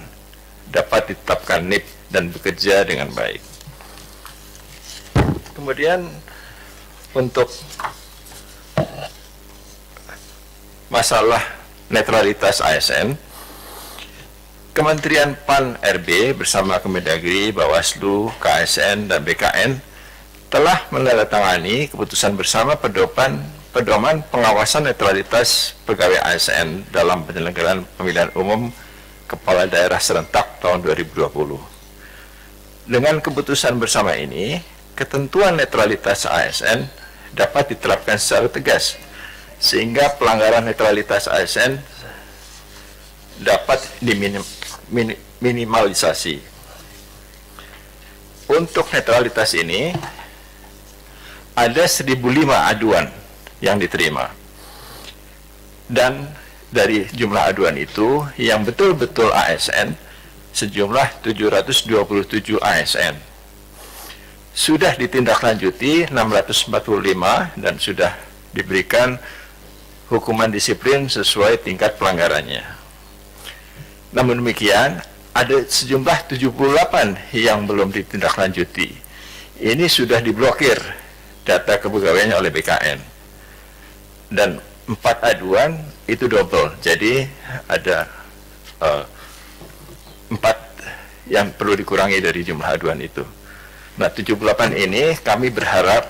dapat ditetapkan NIP dan bekerja dengan baik. Kemudian untuk masalah netralitas ASN, Kementerian Pan-RB bersama Kemendagri, Bawaslu, KSN, dan BKN telah menandatangani keputusan bersama pedoman pengawasan netralitas pegawai ASN dalam penyelenggaraan pemilihan umum kepala daerah serentak tahun 2020. Dengan keputusan bersama ini, ketentuan netralitas ASN dapat diterapkan secara tegas, sehingga pelanggaran netralitas ASN dapat diminimalisasi. Untuk netralitas ini, ada 1.005 aduan yang diterima. Dan dari jumlah aduan itu, yang betul-betul ASN, sejumlah 727 ASN. Sudah ditindaklanjuti 645 dan sudah diberikan hukuman disiplin sesuai tingkat pelanggarannya. Namun demikian, ada sejumlah 78 yang belum ditindaklanjuti. Ini sudah diblokir data kepegawaiannya oleh BKN. Dan 4 aduan itu double, jadi ada 4 yang perlu dikurangi dari jumlah aduan itu. Nah, 78 ini kami berharap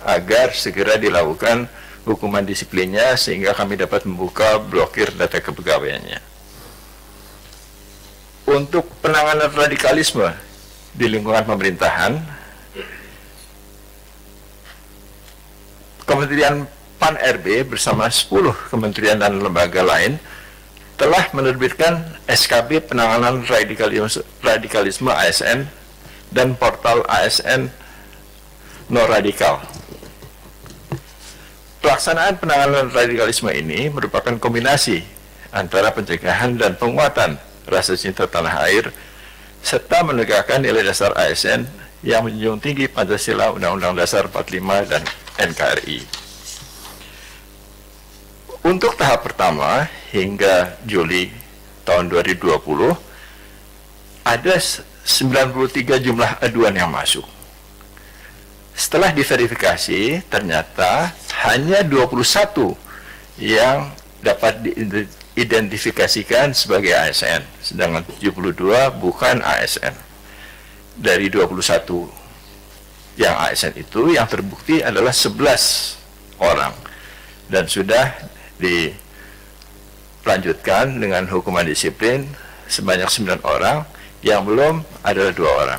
agar segera dilakukan hukuman disiplinnya sehingga kami dapat membuka blokir data kepegawaiannya. Untuk penanganan radikalisme di lingkungan pemerintahan, Kementerian Pan-RB bersama 10 kementerian dan lembaga lain telah menerbitkan SKB penanganan radikalisme ASN dan portal ASN No Radikal. Pelaksanaan penanganan radikalisme ini merupakan kombinasi antara pencegahan dan penguatan rasa cinta tanah air serta menegakkan nilai dasar ASN yang menjunjung tinggi Pancasila, Undang-Undang Dasar 45 dan NKRI. Untuk tahap pertama hingga Juli tahun 2020 ada 93 jumlah aduan yang masuk. Setelah diverifikasi, ternyata hanya 21 yang dapat diidentifikasikan sebagai ASN, sedangkan 72 bukan ASN. Dari 21 yang ASN itu, yang terbukti adalah 11 orang dan sudah dilanjutkan dengan hukuman disiplin sebanyak 9 orang, yang belum adalah 2 orang.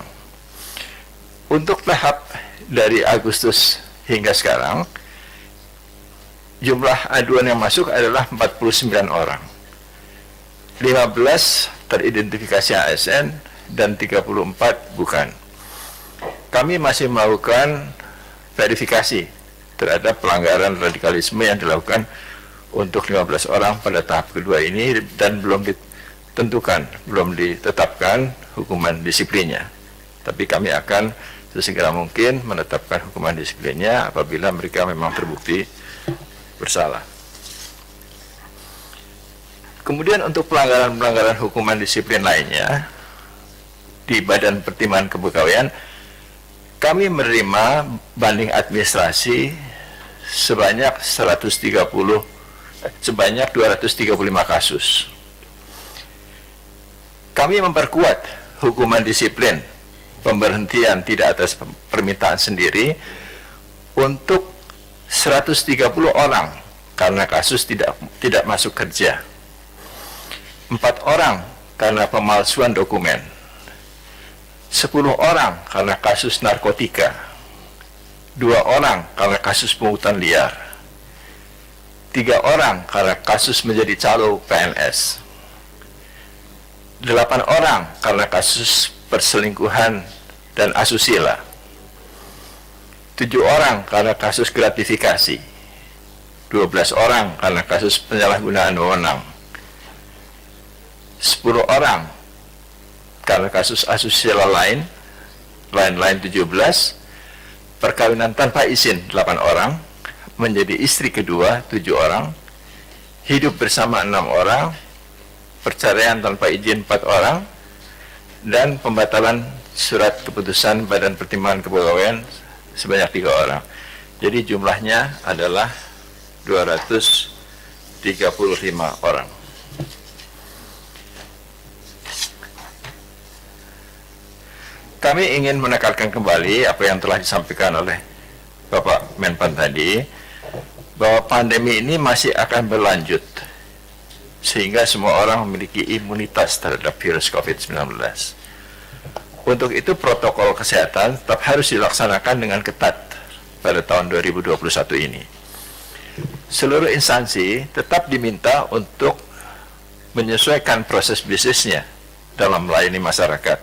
Untuk tahap dari Agustus hingga sekarang, jumlah aduan yang masuk adalah 49 orang. 15 teridentifikasi ASN dan 34 bukan. Kami masih melakukan verifikasi terhadap pelanggaran radikalisme yang dilakukan untuk 15 orang pada tahap kedua ini dan belum ditetapkan hukuman disiplinnya. Tapi kami akan sesegera mungkin menetapkan hukuman disiplinnya apabila mereka memang terbukti bersalah. Kemudian untuk pelanggaran-pelanggaran hukuman disiplin lainnya di Badan Pertimbangan Kepegawaian, kami menerima banding administrasi sebanyak 235 kasus. Kami memperkuat hukuman disiplin pemberhentian tidak atas permintaan sendiri untuk 130 orang karena kasus tidak masuk kerja, 4 orang karena pemalsuan dokumen, 10 orang karena kasus narkotika, 2 orang karena kasus pungutan liar, 3 orang karena kasus menjadi calo PNS, 8 orang karena kasus perselingkuhan dan asusila, 7 orang karena kasus gratifikasi, 12 orang karena kasus penyalahgunaan wewenang, 10 orang karena kasus asusila lain 17, perkawinan tanpa izin 8 orang, menjadi istri kedua 7 orang, hidup bersama 6 orang, perceraian tanpa izin 4 orang, dan pembatalan surat keputusan Badan Pertimbangan Kepegawaian sebanyak 3 orang. Jadi jumlahnya adalah 235 orang. Kami ingin menekankan kembali apa yang telah disampaikan oleh Bapak Menpan tadi, bahwa pandemi ini masih akan berlanjut sehingga semua orang memiliki imunitas terhadap virus COVID-19. Untuk itu protokol kesehatan tetap harus dilaksanakan dengan ketat pada tahun 2021 ini. Seluruh instansi tetap diminta untuk menyesuaikan proses bisnisnya dalam melayani masyarakat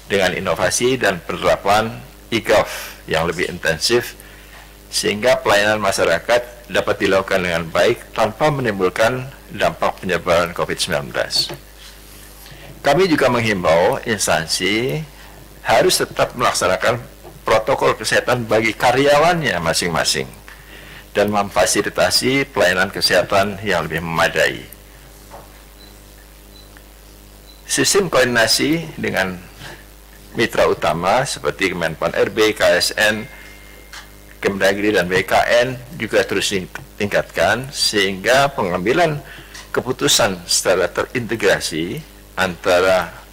dengan inovasi dan penerapan e-gov yang lebih intensif sehingga pelayanan masyarakat dapat dilakukan dengan baik tanpa menimbulkan dampak penyebaran COVID-19. Kami juga menghimbau instansi harus tetap melaksanakan protokol kesehatan bagi karyawannya masing-masing dan memfasilitasi pelayanan kesehatan yang lebih memadai. Sistem koordinasi dengan mitra utama seperti Kemenpan RB, KSN, Kemdagri, dan BKN juga terus ditingkatkan sehingga pengambilan keputusan secara terintegrasi antara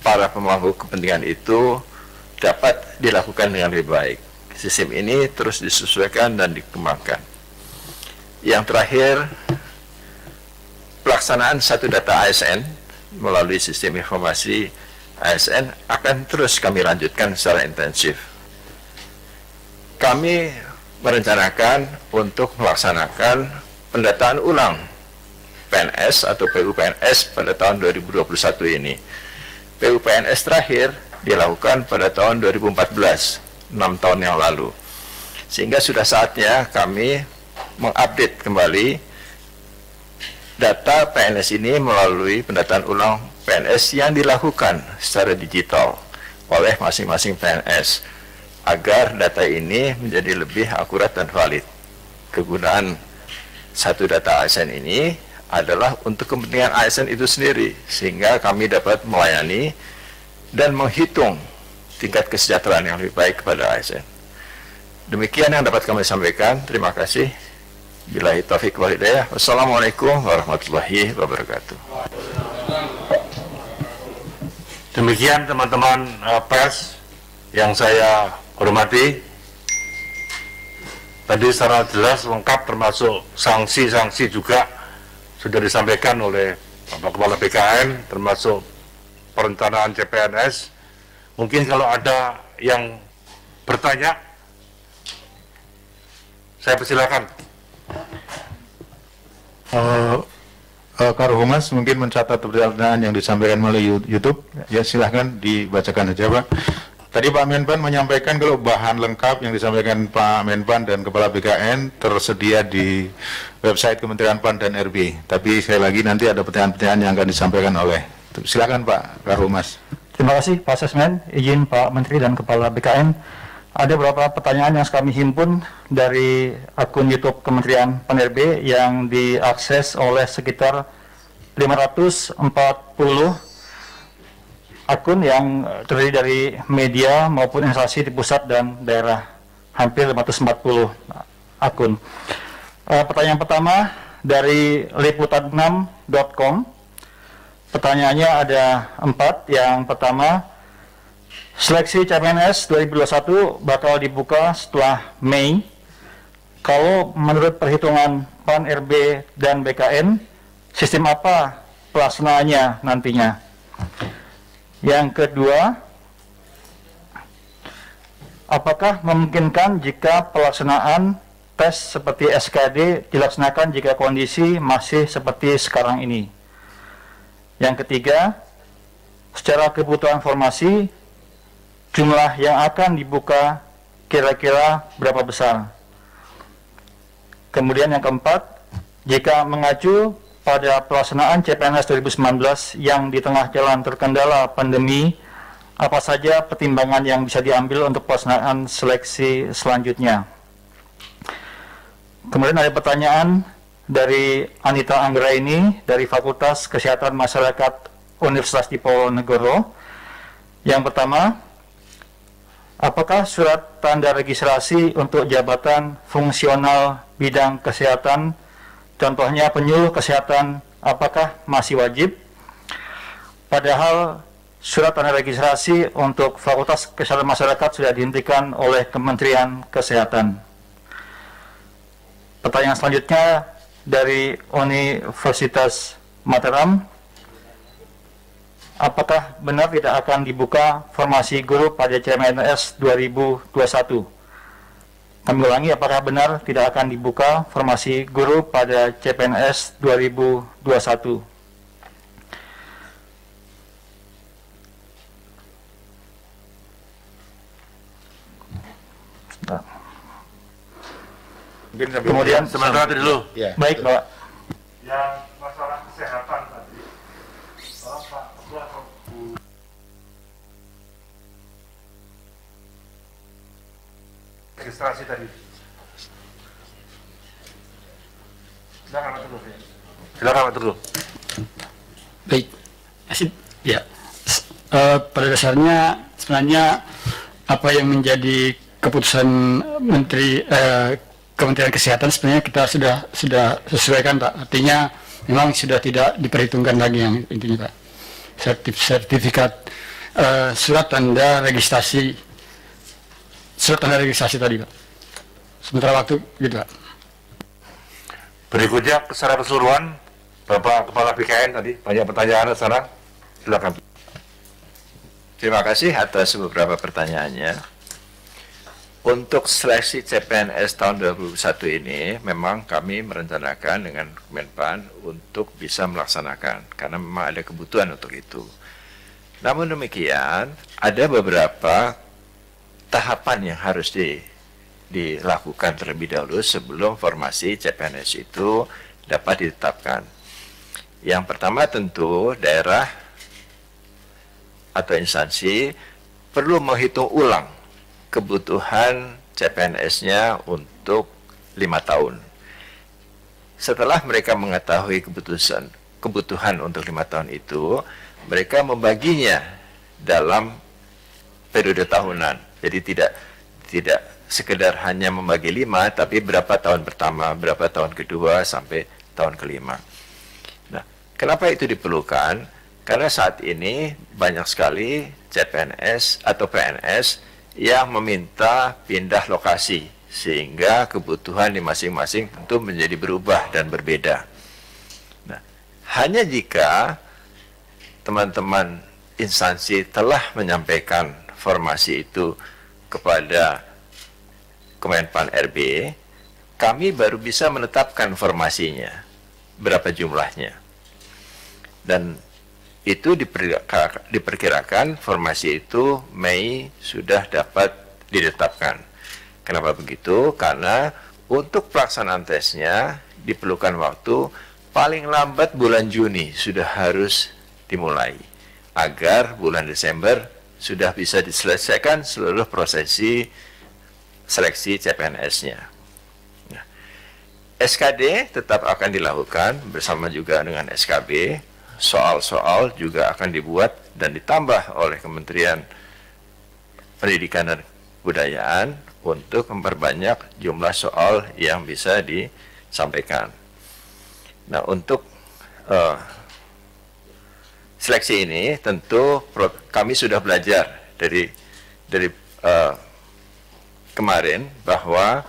para pemangku kepentingan itu dapat dilakukan dengan lebih baik. Sistem ini terus disesuaikan dan dikembangkan. Yang terakhir, pelaksanaan satu data ASN melalui sistem informasi ASN akan terus kami lanjutkan secara intensif. Kami merencanakan untuk melaksanakan pendataan ulang PNS atau PUPNS pada tahun 2021 ini. PUPNS terakhir dilakukan pada tahun 2014, 6 tahun yang lalu. Sehingga sudah saatnya kami mengupdate kembali data PNS ini melalui pendataan ulang PNS yang dilakukan secara digital oleh masing-masing PNS agar data ini menjadi lebih akurat dan valid. Kegunaan satu data ASN ini adalah untuk kepentingan ASN itu sendiri, sehingga kami dapat melayani dan menghitung tingkat kesejahteraan yang lebih baik kepada ASN. Demikian yang dapat kami sampaikan. Terima kasih. Billahi taufiq wal hidayah. Wassalamualaikum warahmatullahi wabarakatuh. Demikian teman-teman pers yang saya hormati. Tadi secara jelas lengkap termasuk sanksi-sanksi juga sudah disampaikan oleh Bapak Kepala BKN, termasuk perencanaan CPNS. Mungkin kalau ada yang bertanya, saya persilakan. Karohumas mungkin mencatat pertanyaan yang disampaikan melalui YouTube. Ya, silahkan dibacakan saja, Pak. Tadi Pak Menpan menyampaikan kalau bahan lengkap yang disampaikan Pak Menpan dan Kepala BKN tersedia di website Kementerian PAN dan RB. Tapi sekali lagi nanti ada pertanyaan-pertanyaan yang akan disampaikan oleh. Silakan Pak Karohumas. Terima kasih Pak Sesmen, izin Pak Menteri dan Kepala BKN. Ada beberapa pertanyaan yang kami himpun dari akun YouTube Kementerian PAN RB yang diakses oleh sekitar 540 akun yang terdiri dari media maupun instansi di pusat dan daerah, hampir 540 akun. Pertanyaan pertama dari liputan6.com. Pertanyaannya ada 4. Yang pertama, seleksi CPNS 2021 bakal dibuka setelah Mei. Kalau menurut perhitungan PAN RB dan BKN, sistem apa pelaksanaannya nantinya? Yang kedua, apakah memungkinkan jika pelaksanaan tes seperti SKD dilaksanakan jika kondisi masih seperti sekarang ini? Yang ketiga, secara kebutuhan formasi, jumlah yang akan dibuka kira-kira berapa besar? Kemudian yang keempat, jika mengacu pada pelaksanaan CPNS 2019 yang di tengah jalan terkendala pandemi, apa saja pertimbangan yang bisa diambil untuk pelaksanaan seleksi selanjutnya? Kemudian ada pertanyaan dari Anita Anggraini dari Fakultas Kesehatan Masyarakat Universitas Diponegoro. Yang pertama, apakah surat tanda registrasi untuk jabatan fungsional bidang kesehatan, contohnya penyuluh kesehatan, apakah masih wajib? Padahal surat tanda registrasi untuk Fakultas Kesehatan Masyarakat sudah dihentikan oleh Kementerian Kesehatan. Pertanyaan selanjutnya dari Universitas Mataram. Apakah benar tidak akan dibuka formasi guru pada CPNS 2021? Kami ulangi, apakah benar tidak akan dibuka formasi guru pada CPNS 2021? Kemudian sementara dulu. Ya. Baik, Pak. Yang masalah kesehatan tadi, Pak Ketua Bu registrasi tadi. Silakan Pak Teguh. Silakan Pak Teguh. Baik, ya. Pada dasarnya sebenarnya apa yang menjadi keputusan Menteri Kementerian Kesehatan sebenarnya kita sudah sesuaikan, Pak. Artinya memang sudah tidak diperhitungkan lagi yang intinya, Pak. Sertifikat surat tanda registrasi tadi, Pak. Sementara waktu gitu, Pak. Berikutnya secara keseluruhan, Bapak Kepala BKN tadi banyak pertanyaan di sana. Silakan. Terima kasih atas beberapa pertanyaannya. Untuk seleksi CPNS tahun 2021 ini, memang kami merencanakan dengan Kemenpan untuk bisa melaksanakan, karena memang ada kebutuhan untuk itu. Namun demikian, ada beberapa tahapan yang harus dilakukan terlebih dahulu sebelum formasi CPNS itu dapat ditetapkan. Yang pertama tentu daerah atau instansi perlu menghitung ulang kebutuhan CPNS-nya untuk 5 tahun. Setelah mereka mengetahui kebutuhan untuk 5 tahun itu, mereka membaginya dalam periode tahunan. Jadi tidak sekedar hanya membagi 5, tapi berapa tahun pertama, berapa tahun kedua, sampai tahun kelima. Nah, kenapa itu diperlukan? Karena saat ini banyak sekali CPNS atau PNS yang meminta pindah lokasi, sehingga kebutuhan di masing-masing tentu menjadi berubah dan berbeda. Nah, hanya jika teman-teman instansi telah menyampaikan formasi itu kepada Kemenpan RB, kami baru bisa menetapkan formasinya, berapa jumlahnya. Dan itu diperkirakan formasi itu Mei sudah dapat ditetapkan. Kenapa begitu? Karena untuk pelaksanaan tesnya diperlukan waktu paling lambat bulan Juni sudah harus dimulai, agar bulan Desember sudah bisa diselesaikan seluruh prosesi seleksi CPNS-nya. Nah, SKD tetap akan dilakukan bersama juga dengan SKB. Soal-soal juga akan dibuat dan ditambah oleh Kementerian Pendidikan dan Kebudayaan untuk memperbanyak jumlah soal yang bisa disampaikan. Nah, untuk seleksi ini tentu kami sudah belajar dari kemarin bahwa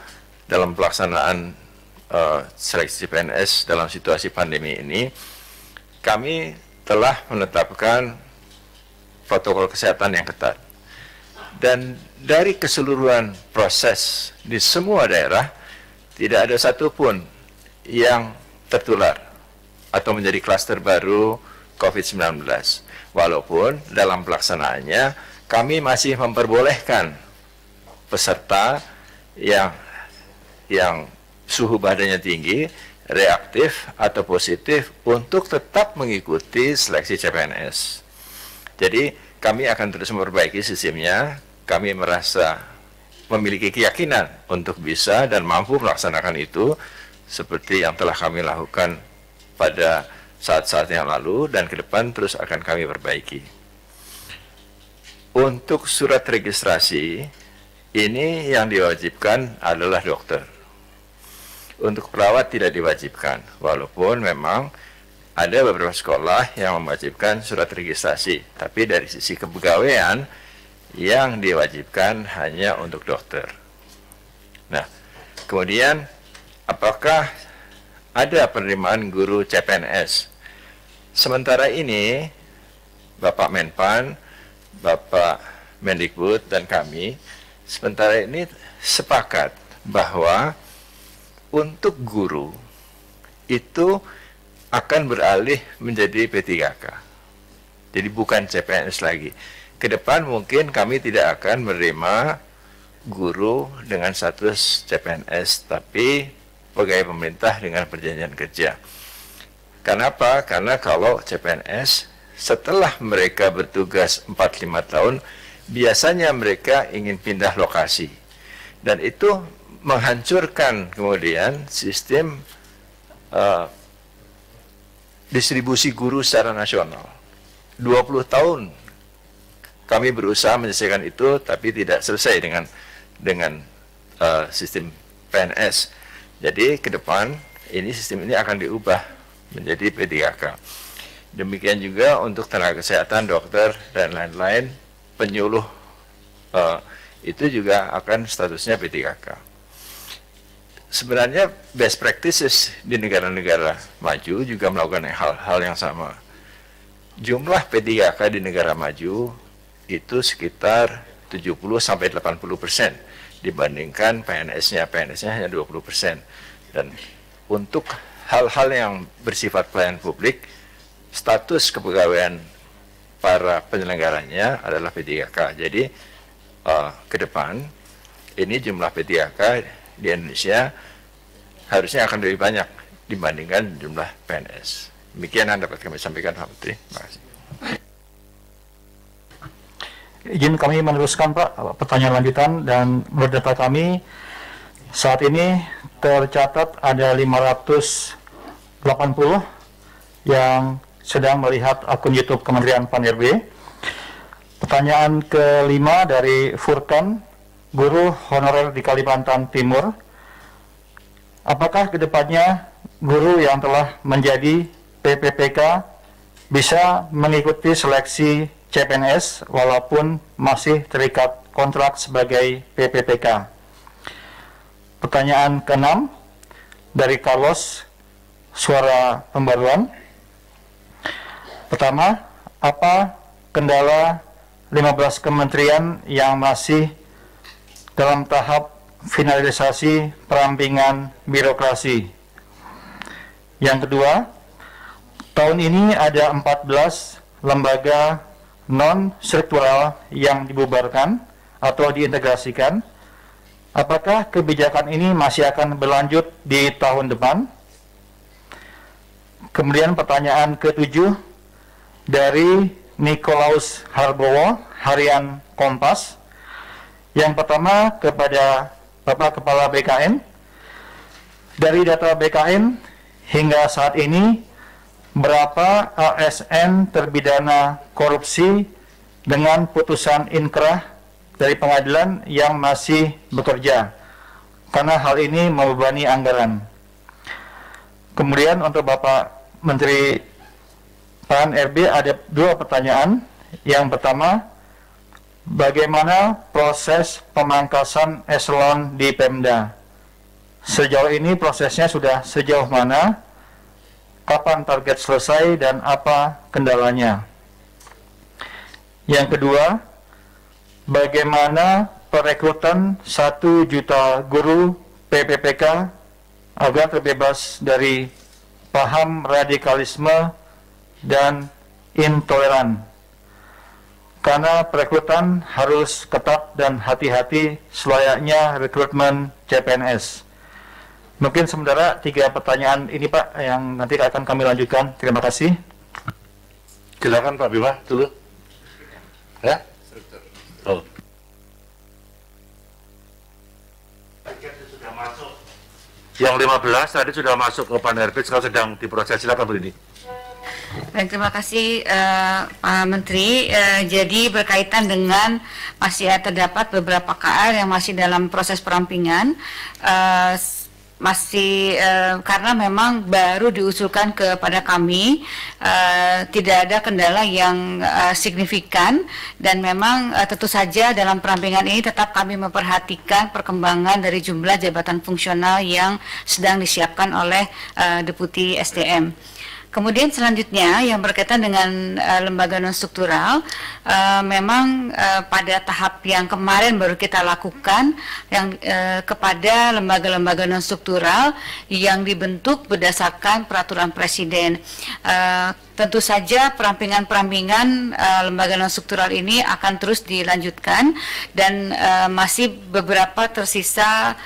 dalam pelaksanaan seleksi PNS dalam situasi pandemi ini, kami telah menetapkan protokol kesehatan yang ketat. Dan dari keseluruhan proses di semua daerah, tidak ada satupun yang tertular atau menjadi klaster baru COVID-19. Walaupun dalam pelaksanaannya, kami masih memperbolehkan peserta yang suhu badannya tinggi, reaktif atau positif untuk tetap mengikuti seleksi CPNS. Jadi kami akan terus memperbaiki sistemnya. Kami merasa memiliki keyakinan untuk bisa dan mampu melaksanakan itu seperti yang telah kami lakukan pada saat-saat yang lalu, dan ke depan terus akan kami perbaiki. Untuk surat registrasi, ini yang diwajibkan adalah dokter. Untuk perawat tidak diwajibkan, walaupun memang ada beberapa sekolah yang mewajibkan surat registrasi, tapi dari sisi kepegawaian yang diwajibkan hanya untuk dokter. Nah, kemudian apakah ada penerimaan guru CPNS? Sementara ini Bapak Menpan, Bapak Mendikbud dan kami sementara ini sepakat bahwa untuk guru itu akan beralih menjadi P3K. Jadi bukan CPNS lagi. Ke depan mungkin kami tidak akan menerima guru dengan status CPNS, tapi pegawai pemerintah dengan perjanjian kerja. Kenapa? Karena kalau CPNS setelah mereka bertugas 4-5 tahun, biasanya mereka ingin pindah lokasi. Dan itu menghancurkan kemudian sistem distribusi guru secara nasional. 20 tahun kami berusaha menyelesaikan itu, tapi tidak selesai dengan sistem PNS. Jadi ke depan sistem ini akan diubah menjadi P3K. Demikian juga untuk tenaga kesehatan, dokter dan lain-lain, penyuluh itu juga akan statusnya P3K. Sebenarnya best practices di negara-negara maju juga melakukan hal-hal yang sama. jumlah P3K di negara maju itu sekitar 70-80% dibandingkan PNS-nya. PNS-nya hanya 20%. Dan untuk hal-hal yang bersifat pelayanan publik, status kepegawaian para penyelenggaranya adalah P3K. Jadi ke depan ini jumlah P3K di Indonesia harusnya akan lebih banyak dibandingkan jumlah PNS. Demikian yang dapat kami sampaikan, Pak Menteri. Terima kasih. Izin kami meneruskan Pak pertanyaan lanjutan, dan menurut data kami saat ini tercatat ada 580 yang sedang melihat akun YouTube Kementerian Pan-RB. Pertanyaan kelima dari Furkan, guru honorer di Kalimantan Timur. Apakah kedepannya guru yang telah menjadi PPPK bisa mengikuti seleksi CPNS walaupun masih terikat kontrak sebagai PPPK? Pertanyaan keenam dari Carlos, Suara Pembaruan. Pertama, apa kendala 15 kementerian yang masih dalam tahap finalisasi perampingan birokrasi? Yang kedua, tahun ini ada 14 lembaga non-struktural yang dibubarkan atau diintegrasikan. Apakah kebijakan ini masih akan berlanjut di tahun depan? Kemudian pertanyaan ketujuh dari Nikolaus Harbowo, Harian Kompas. Yang pertama kepada Bapak Kepala BKN. Dari data BKN hingga saat ini, berapa ASN terpidana korupsi dengan putusan inkrah dari pengadilan yang masih bekerja? Karena hal ini membebani anggaran. Kemudian untuk Bapak Menteri Pan-RB ada dua pertanyaan. Yang pertama, bagaimana proses pemangkasan eselon di Pemda? Sejauh ini prosesnya sudah sejauh mana? Kapan target selesai dan apa kendalanya? Yang kedua, bagaimana perekrutan 1 juta guru PPPK agar terbebas dari paham radikalisme dan intoleran? Karena perekrutan harus ketat dan hati-hati selayaknya rekrutmen CPNS. Mungkin sementara 3 pertanyaan ini Pak yang nanti akan kami lanjutkan. Terima kasih. Silakan Pak Bima dulu. Ya? Oh. Sudah masuk. Yang 15 tadi sudah masuk ke Pan-RB, sekarang sedang diproses. Silakan Bu Rini. Baik, terima kasih Pak Menteri. Jadi berkaitan dengan masih terdapat beberapa KR yang masih dalam proses perampingan, karena memang baru diusulkan kepada kami, tidak ada kendala yang signifikan, dan memang tentu saja dalam perampingan ini tetap kami memperhatikan perkembangan dari jumlah jabatan fungsional yang sedang disiapkan oleh Deputi SDM. Kemudian selanjutnya yang berkaitan dengan lembaga non-struktural, memang pada tahap yang kemarin baru kita lakukan yang kepada lembaga-lembaga non-struktural yang dibentuk berdasarkan peraturan Presiden. Tentu saja perampingan-perampingan lembaga non-struktural ini akan terus dilanjutkan, dan masih beberapa tersisa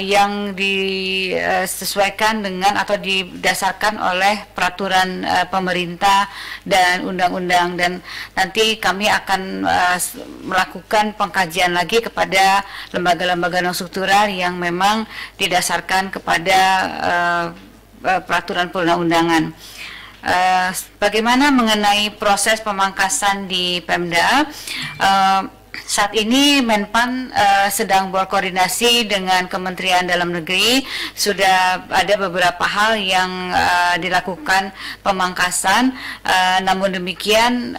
yang disesuaikan dengan atau didasarkan oleh peraturan pemerintah dan undang-undang, dan nanti kami akan melakukan pengkajian lagi kepada lembaga-lembaga non-struktural yang memang didasarkan kepada peraturan perundang-undangan. Bagaimana mengenai proses pemangkasan di Pemda? Saat ini Menpan sedang berkoordinasi dengan Kementerian Dalam Negeri. Sudah ada beberapa hal yang dilakukan pemangkasan, namun demikian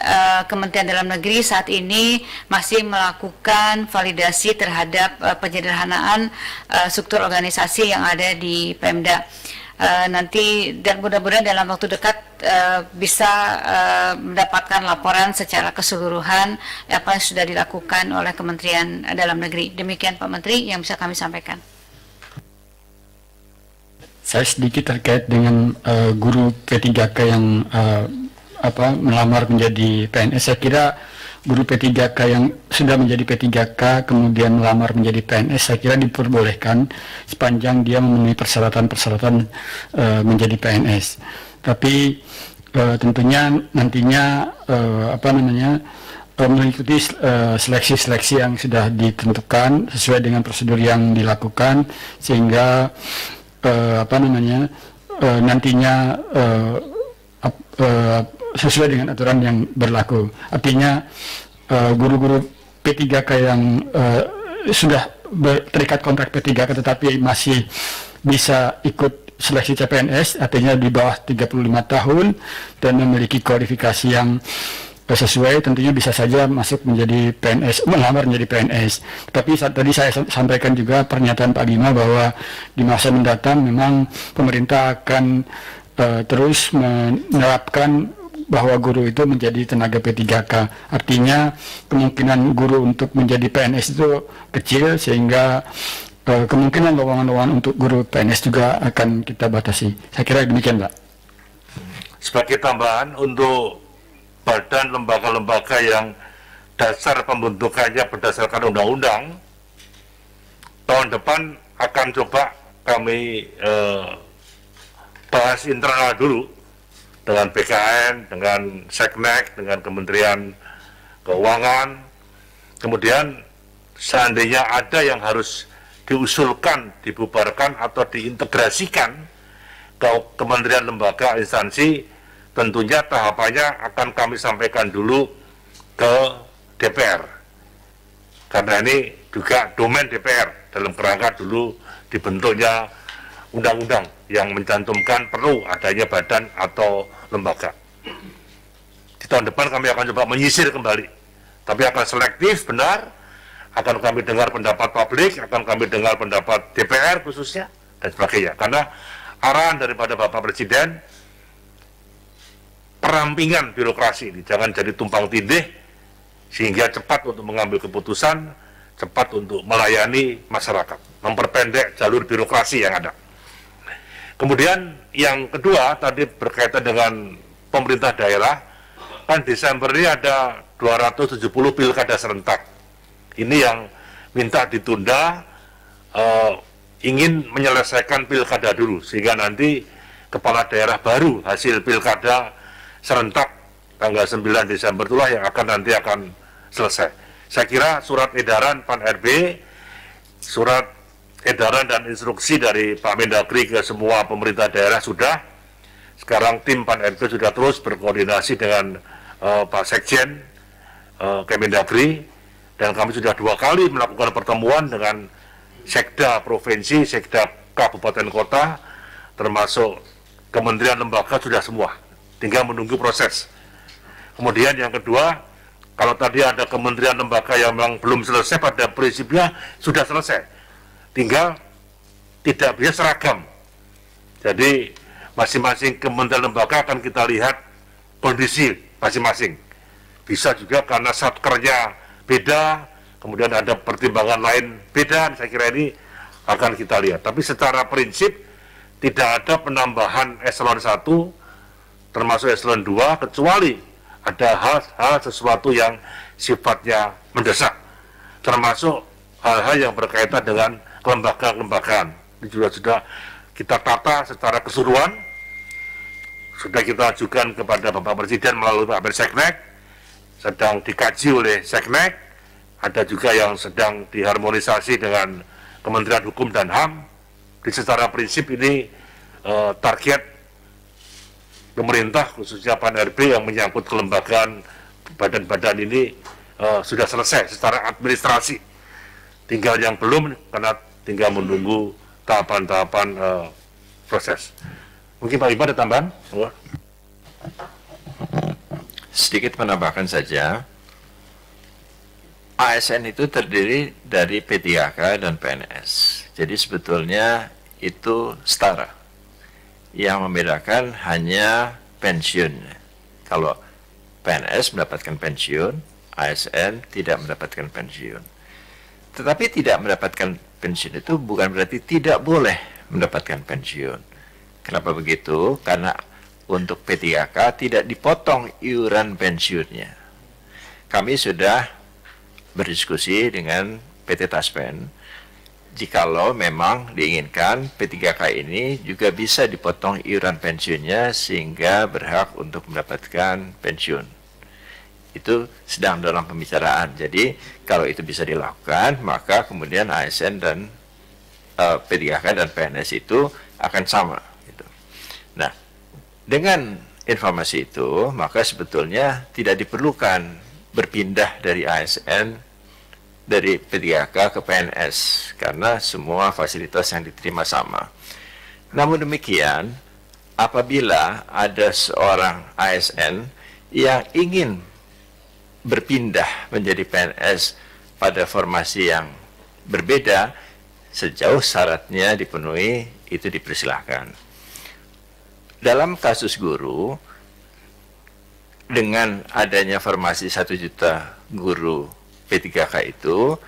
Kementerian Dalam Negeri saat ini masih melakukan validasi terhadap penyederhanaan struktur organisasi yang ada di Pemda. nanti dan mudah-mudahan dalam waktu dekat bisa mendapatkan laporan secara keseluruhan apa yang sudah dilakukan oleh Kementerian Dalam Negeri. Demikian Pak Menteri yang bisa kami sampaikan. Saya sedikit terkait dengan guru P3K yang melamar menjadi PNS. Saya kira guru P3K yang sudah menjadi P3K kemudian melamar menjadi PNS, saya kira diperbolehkan sepanjang dia memenuhi persyaratan-persyaratan menjadi PNS. Tapi tentunya nantinya mengikuti seleksi-seleksi yang sudah ditentukan sesuai dengan prosedur yang dilakukan, sehingga nantinya sesuai dengan aturan yang berlaku. Artinya guru-guru P3K yang sudah terikat kontrak P3K tetapi masih bisa ikut seleksi CPNS, artinya di bawah 35 tahun dan memiliki kualifikasi yang sesuai, tentunya bisa saja masuk menjadi PNS, melamar menjadi PNS. Tapi tadi saya sampaikan juga pernyataan Pak Bima bahwa di masa mendatang memang pemerintah akan terus menerapkan bahwa guru itu menjadi tenaga P3K. Artinya kemungkinan guru untuk menjadi PNS itu kecil, sehingga kemungkinan lowongan-lowongan untuk guru PNS juga akan kita batasi. Saya kira demikian, Pak. Sebagai tambahan untuk badan lembaga-lembaga yang dasar pembentukannya berdasarkan undang-undang, tahun depan akan coba kami bahas internal dulu dengan BKN, dengan Seknek, dengan Kementerian Keuangan. Kemudian seandainya ada yang harus diusulkan, dibubarkan atau diintegrasikan ke kementerian, lembaga, instansi, tentunya tahapannya akan kami sampaikan dulu ke DPR. Karena ini juga domain DPR dalam kerangka dulu dibentuknya undang-undang yang mencantumkan perlu adanya badan atau lembaga. Di tahun depan kami akan coba menyisir kembali, tapi akan selektif, benar, akan kami dengar pendapat publik, akan kami dengar pendapat DPR khususnya, dan sebagainya. Karena arahan daripada Bapak Presiden, perampingan birokrasi ini, jangan jadi tumpang tindih, sehingga cepat untuk mengambil keputusan, cepat untuk melayani masyarakat, memperpendek jalur birokrasi yang ada. Kemudian yang kedua tadi berkaitan dengan pemerintah daerah, kan Desember ini ada 270 pilkada serentak. Ini yang minta ditunda, ingin menyelesaikan pilkada dulu, sehingga nanti kepala daerah baru hasil pilkada serentak tanggal 9 Desember itulah yang nanti akan selesai. Saya kira surat edaran Pan RB, surat edaran dan instruksi dari Pak Mendagri ke semua pemerintah daerah sudah. Sekarang tim Pan RB sudah terus berkoordinasi dengan Pak Sekjen Kemendagri, dan kami sudah 2 kali melakukan pertemuan dengan Sekda Provinsi, Sekda Kabupaten Kota, termasuk kementerian lembaga sudah semua, tinggal menunggu proses. Kemudian yang kedua, kalau tadi ada kementerian lembaga yang memang belum selesai, pada prinsipnya sudah selesai, tinggal tidak bisa seragam. Jadi masing-masing kementerian lembaga akan kita lihat kondisi masing-masing. Bisa juga karena satkernya beda, kemudian ada pertimbangan lain beda, saya kira ini akan kita lihat. Tapi secara prinsip tidak ada penambahan eselon 1 termasuk eselon 2, kecuali ada hal-hal sesuatu yang sifatnya mendesak, termasuk hal-hal yang berkaitan dengan kelembagaan. Ini juga sudah kita tata secara keseluruhan, sudah kita ajukan kepada Bapak Presiden melalui Pak Seknek, sedang dikaji oleh Seknek, ada juga yang sedang diharmonisasi dengan Kementerian Hukum dan HAM. Di secara prinsip ini target pemerintah khususnya Pan RB yang menyangkut kelembagaan badan-badan ini sudah selesai secara administrasi. Tinggal yang belum, karena tinggal menunggu tahapan-tahapan proses. Mungkin Pak Iba ada tambahan? Sedikit menambahkan saja, ASN itu terdiri dari P3K dan PNS. Jadi sebetulnya itu setara. yang membedakan hanya pensiun. Kalau PNS mendapatkan pensiun, ASN tidak mendapatkan pensiun. Tetapi tidak mendapatkan pensiun itu bukan berarti tidak boleh mendapatkan pensiun. Kenapa begitu? Karena untuk P3K tidak dipotong iuran pensiunnya. Kami sudah berdiskusi dengan PT Taspen, jikalau memang diinginkan P3K ini juga bisa dipotong iuran pensiunnya sehingga berhak untuk mendapatkan pensiun. Itu sedang dalam pembicaraan. Jadi kalau itu bisa dilakukan, maka kemudian ASN dan P3K dan PNS itu akan sama. Gitu. Nah, dengan informasi itu, maka sebetulnya tidak diperlukan berpindah dari ASN, dari P3K ke PNS, karena semua fasilitas yang diterima sama. Namun demikian, apabila ada seorang ASN yang ingin berpindah menjadi PNS pada formasi yang berbeda, sejauh syaratnya dipenuhi, itu dipersilahkan. Dalam kasus guru, dengan adanya formasi 1 juta guru P3K itu,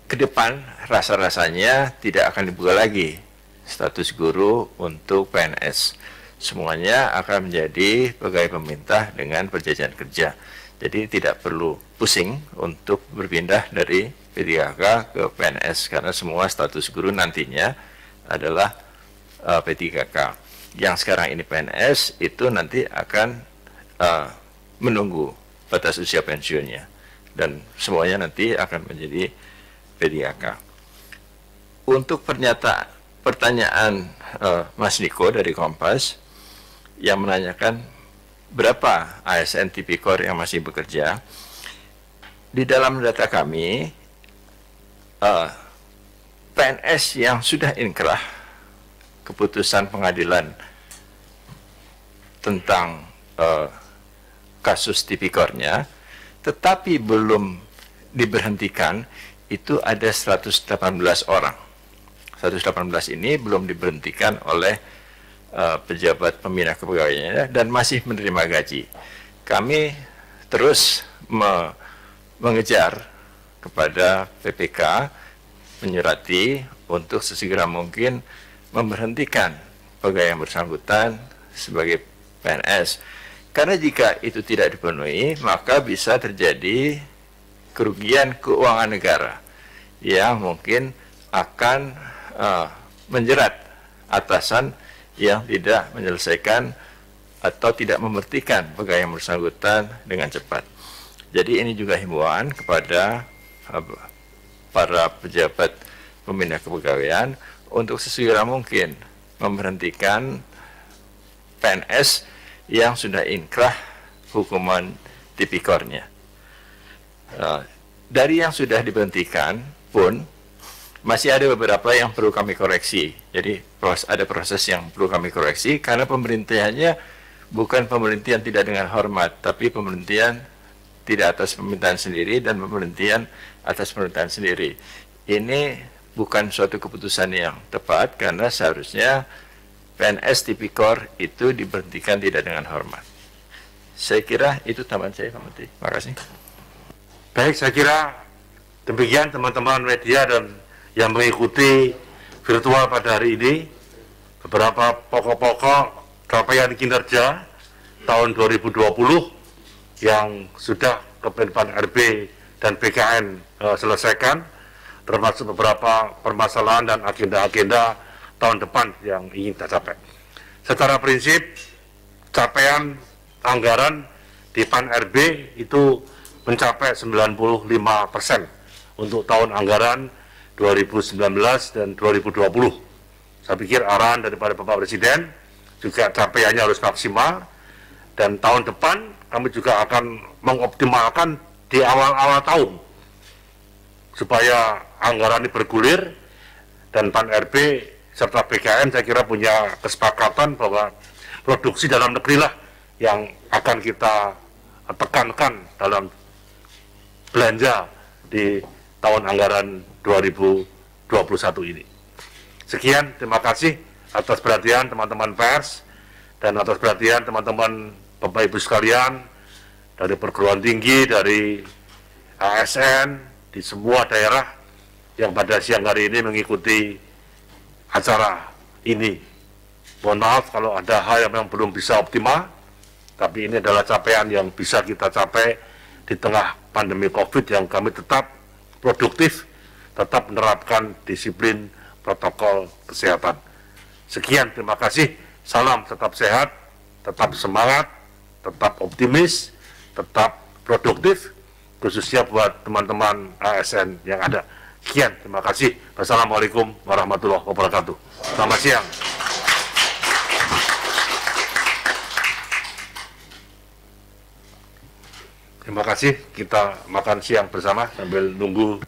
ke depan rasa-rasanya tidak akan dibuka lagi status guru untuk PNS. Semuanya akan menjadi pegawai pemerintah dengan perjanjian kerja. Jadi tidak perlu pusing untuk berpindah dari P3K ke PNS karena semua status guru nantinya adalah P3K. Yang sekarang ini PNS itu nanti akan menunggu batas usia pensiunnya dan semuanya nanti akan menjadi P3K. Untuk pertanyaan Mas Niko dari Kompas yang menanyakan berapa ASN Tipikor yang masih bekerja, di dalam data kami PNS yang sudah inkrah keputusan pengadilan tentang kasus Tipikornya tetapi belum diberhentikan itu ada 118 orang. 118 ini belum diberhentikan oleh pejabat pembina kepegawaiannya dan masih menerima gaji. Kami terus mengejar kepada PPK, menyurati untuk sesegera mungkin memberhentikan pegawai yang bersangkutan sebagai PNS. Karena jika itu tidak dipenuhi, maka bisa terjadi kerugian keuangan negara yang mungkin akan menjerat atasan yang tidak menyelesaikan atau tidak memberhentikan pegawai yang bersangkutan dengan cepat. Jadi ini juga himbauan kepada para pejabat pembina kepegawaian untuk sesegera mungkin memberhentikan PNS yang sudah inkrah hukuman Tipikornya. Dari yang sudah diberhentikan pun masih ada beberapa yang perlu kami koreksi. Jadi ada proses yang perlu kami koreksi karena pemberhentiannya bukan pemberhentian tidak dengan hormat, tapi pemberhentian tidak atas permintaan sendiri dan pemberhentian atas permintaan sendiri. Ini bukan suatu keputusan yang tepat karena seharusnya PNS Tipikor itu diberhentikan tidak dengan hormat. Saya kira itu tambahan saya, Pak Menteri. Terima kasih. Baik, saya kira demikian teman-teman media dan yang mengikuti virtual pada hari ini, beberapa pokok-pokok capaian kinerja tahun 2020 yang sudah Kemenpan RB dan BKN selesaikan, termasuk beberapa permasalahan dan agenda-agenda tahun depan yang ingin kita capai. Secara prinsip, capaian anggaran di PAN RB itu mencapai 95% untuk tahun anggaran 2019 dan 2020. Saya pikir arahan daripada Bapak Presiden juga capaiannya harus maksimal, dan tahun depan kami juga akan mengoptimalkan di awal-awal tahun supaya anggaran ini bergulir, dan PAN RB serta BKN saya kira punya kesepakatan bahwa produksi dalam negeri lah yang akan kita tekankan dalam belanja di tahun anggaran 2021 ini. Sekian, terima kasih atas perhatian teman-teman pers dan atas perhatian teman-teman Bapak Ibu sekalian dari perguruan tinggi, dari ASN, di semua daerah yang pada siang hari ini mengikuti acara ini. Mohon maaf kalau ada hal yang memang belum bisa optimal, tapi ini adalah capaian yang bisa kita capai di tengah pandemi COVID yang kami tetap produktif, tetap menerapkan disiplin protokol kesehatan. Sekian, terima kasih. Salam tetap sehat, tetap semangat, tetap optimis, tetap produktif, khususnya buat teman-teman ASN yang ada. Sekian, terima kasih. Wassalamualaikum warahmatullahi wabarakatuh. Selamat siang. Terima kasih, kita makan siang bersama sambil nunggu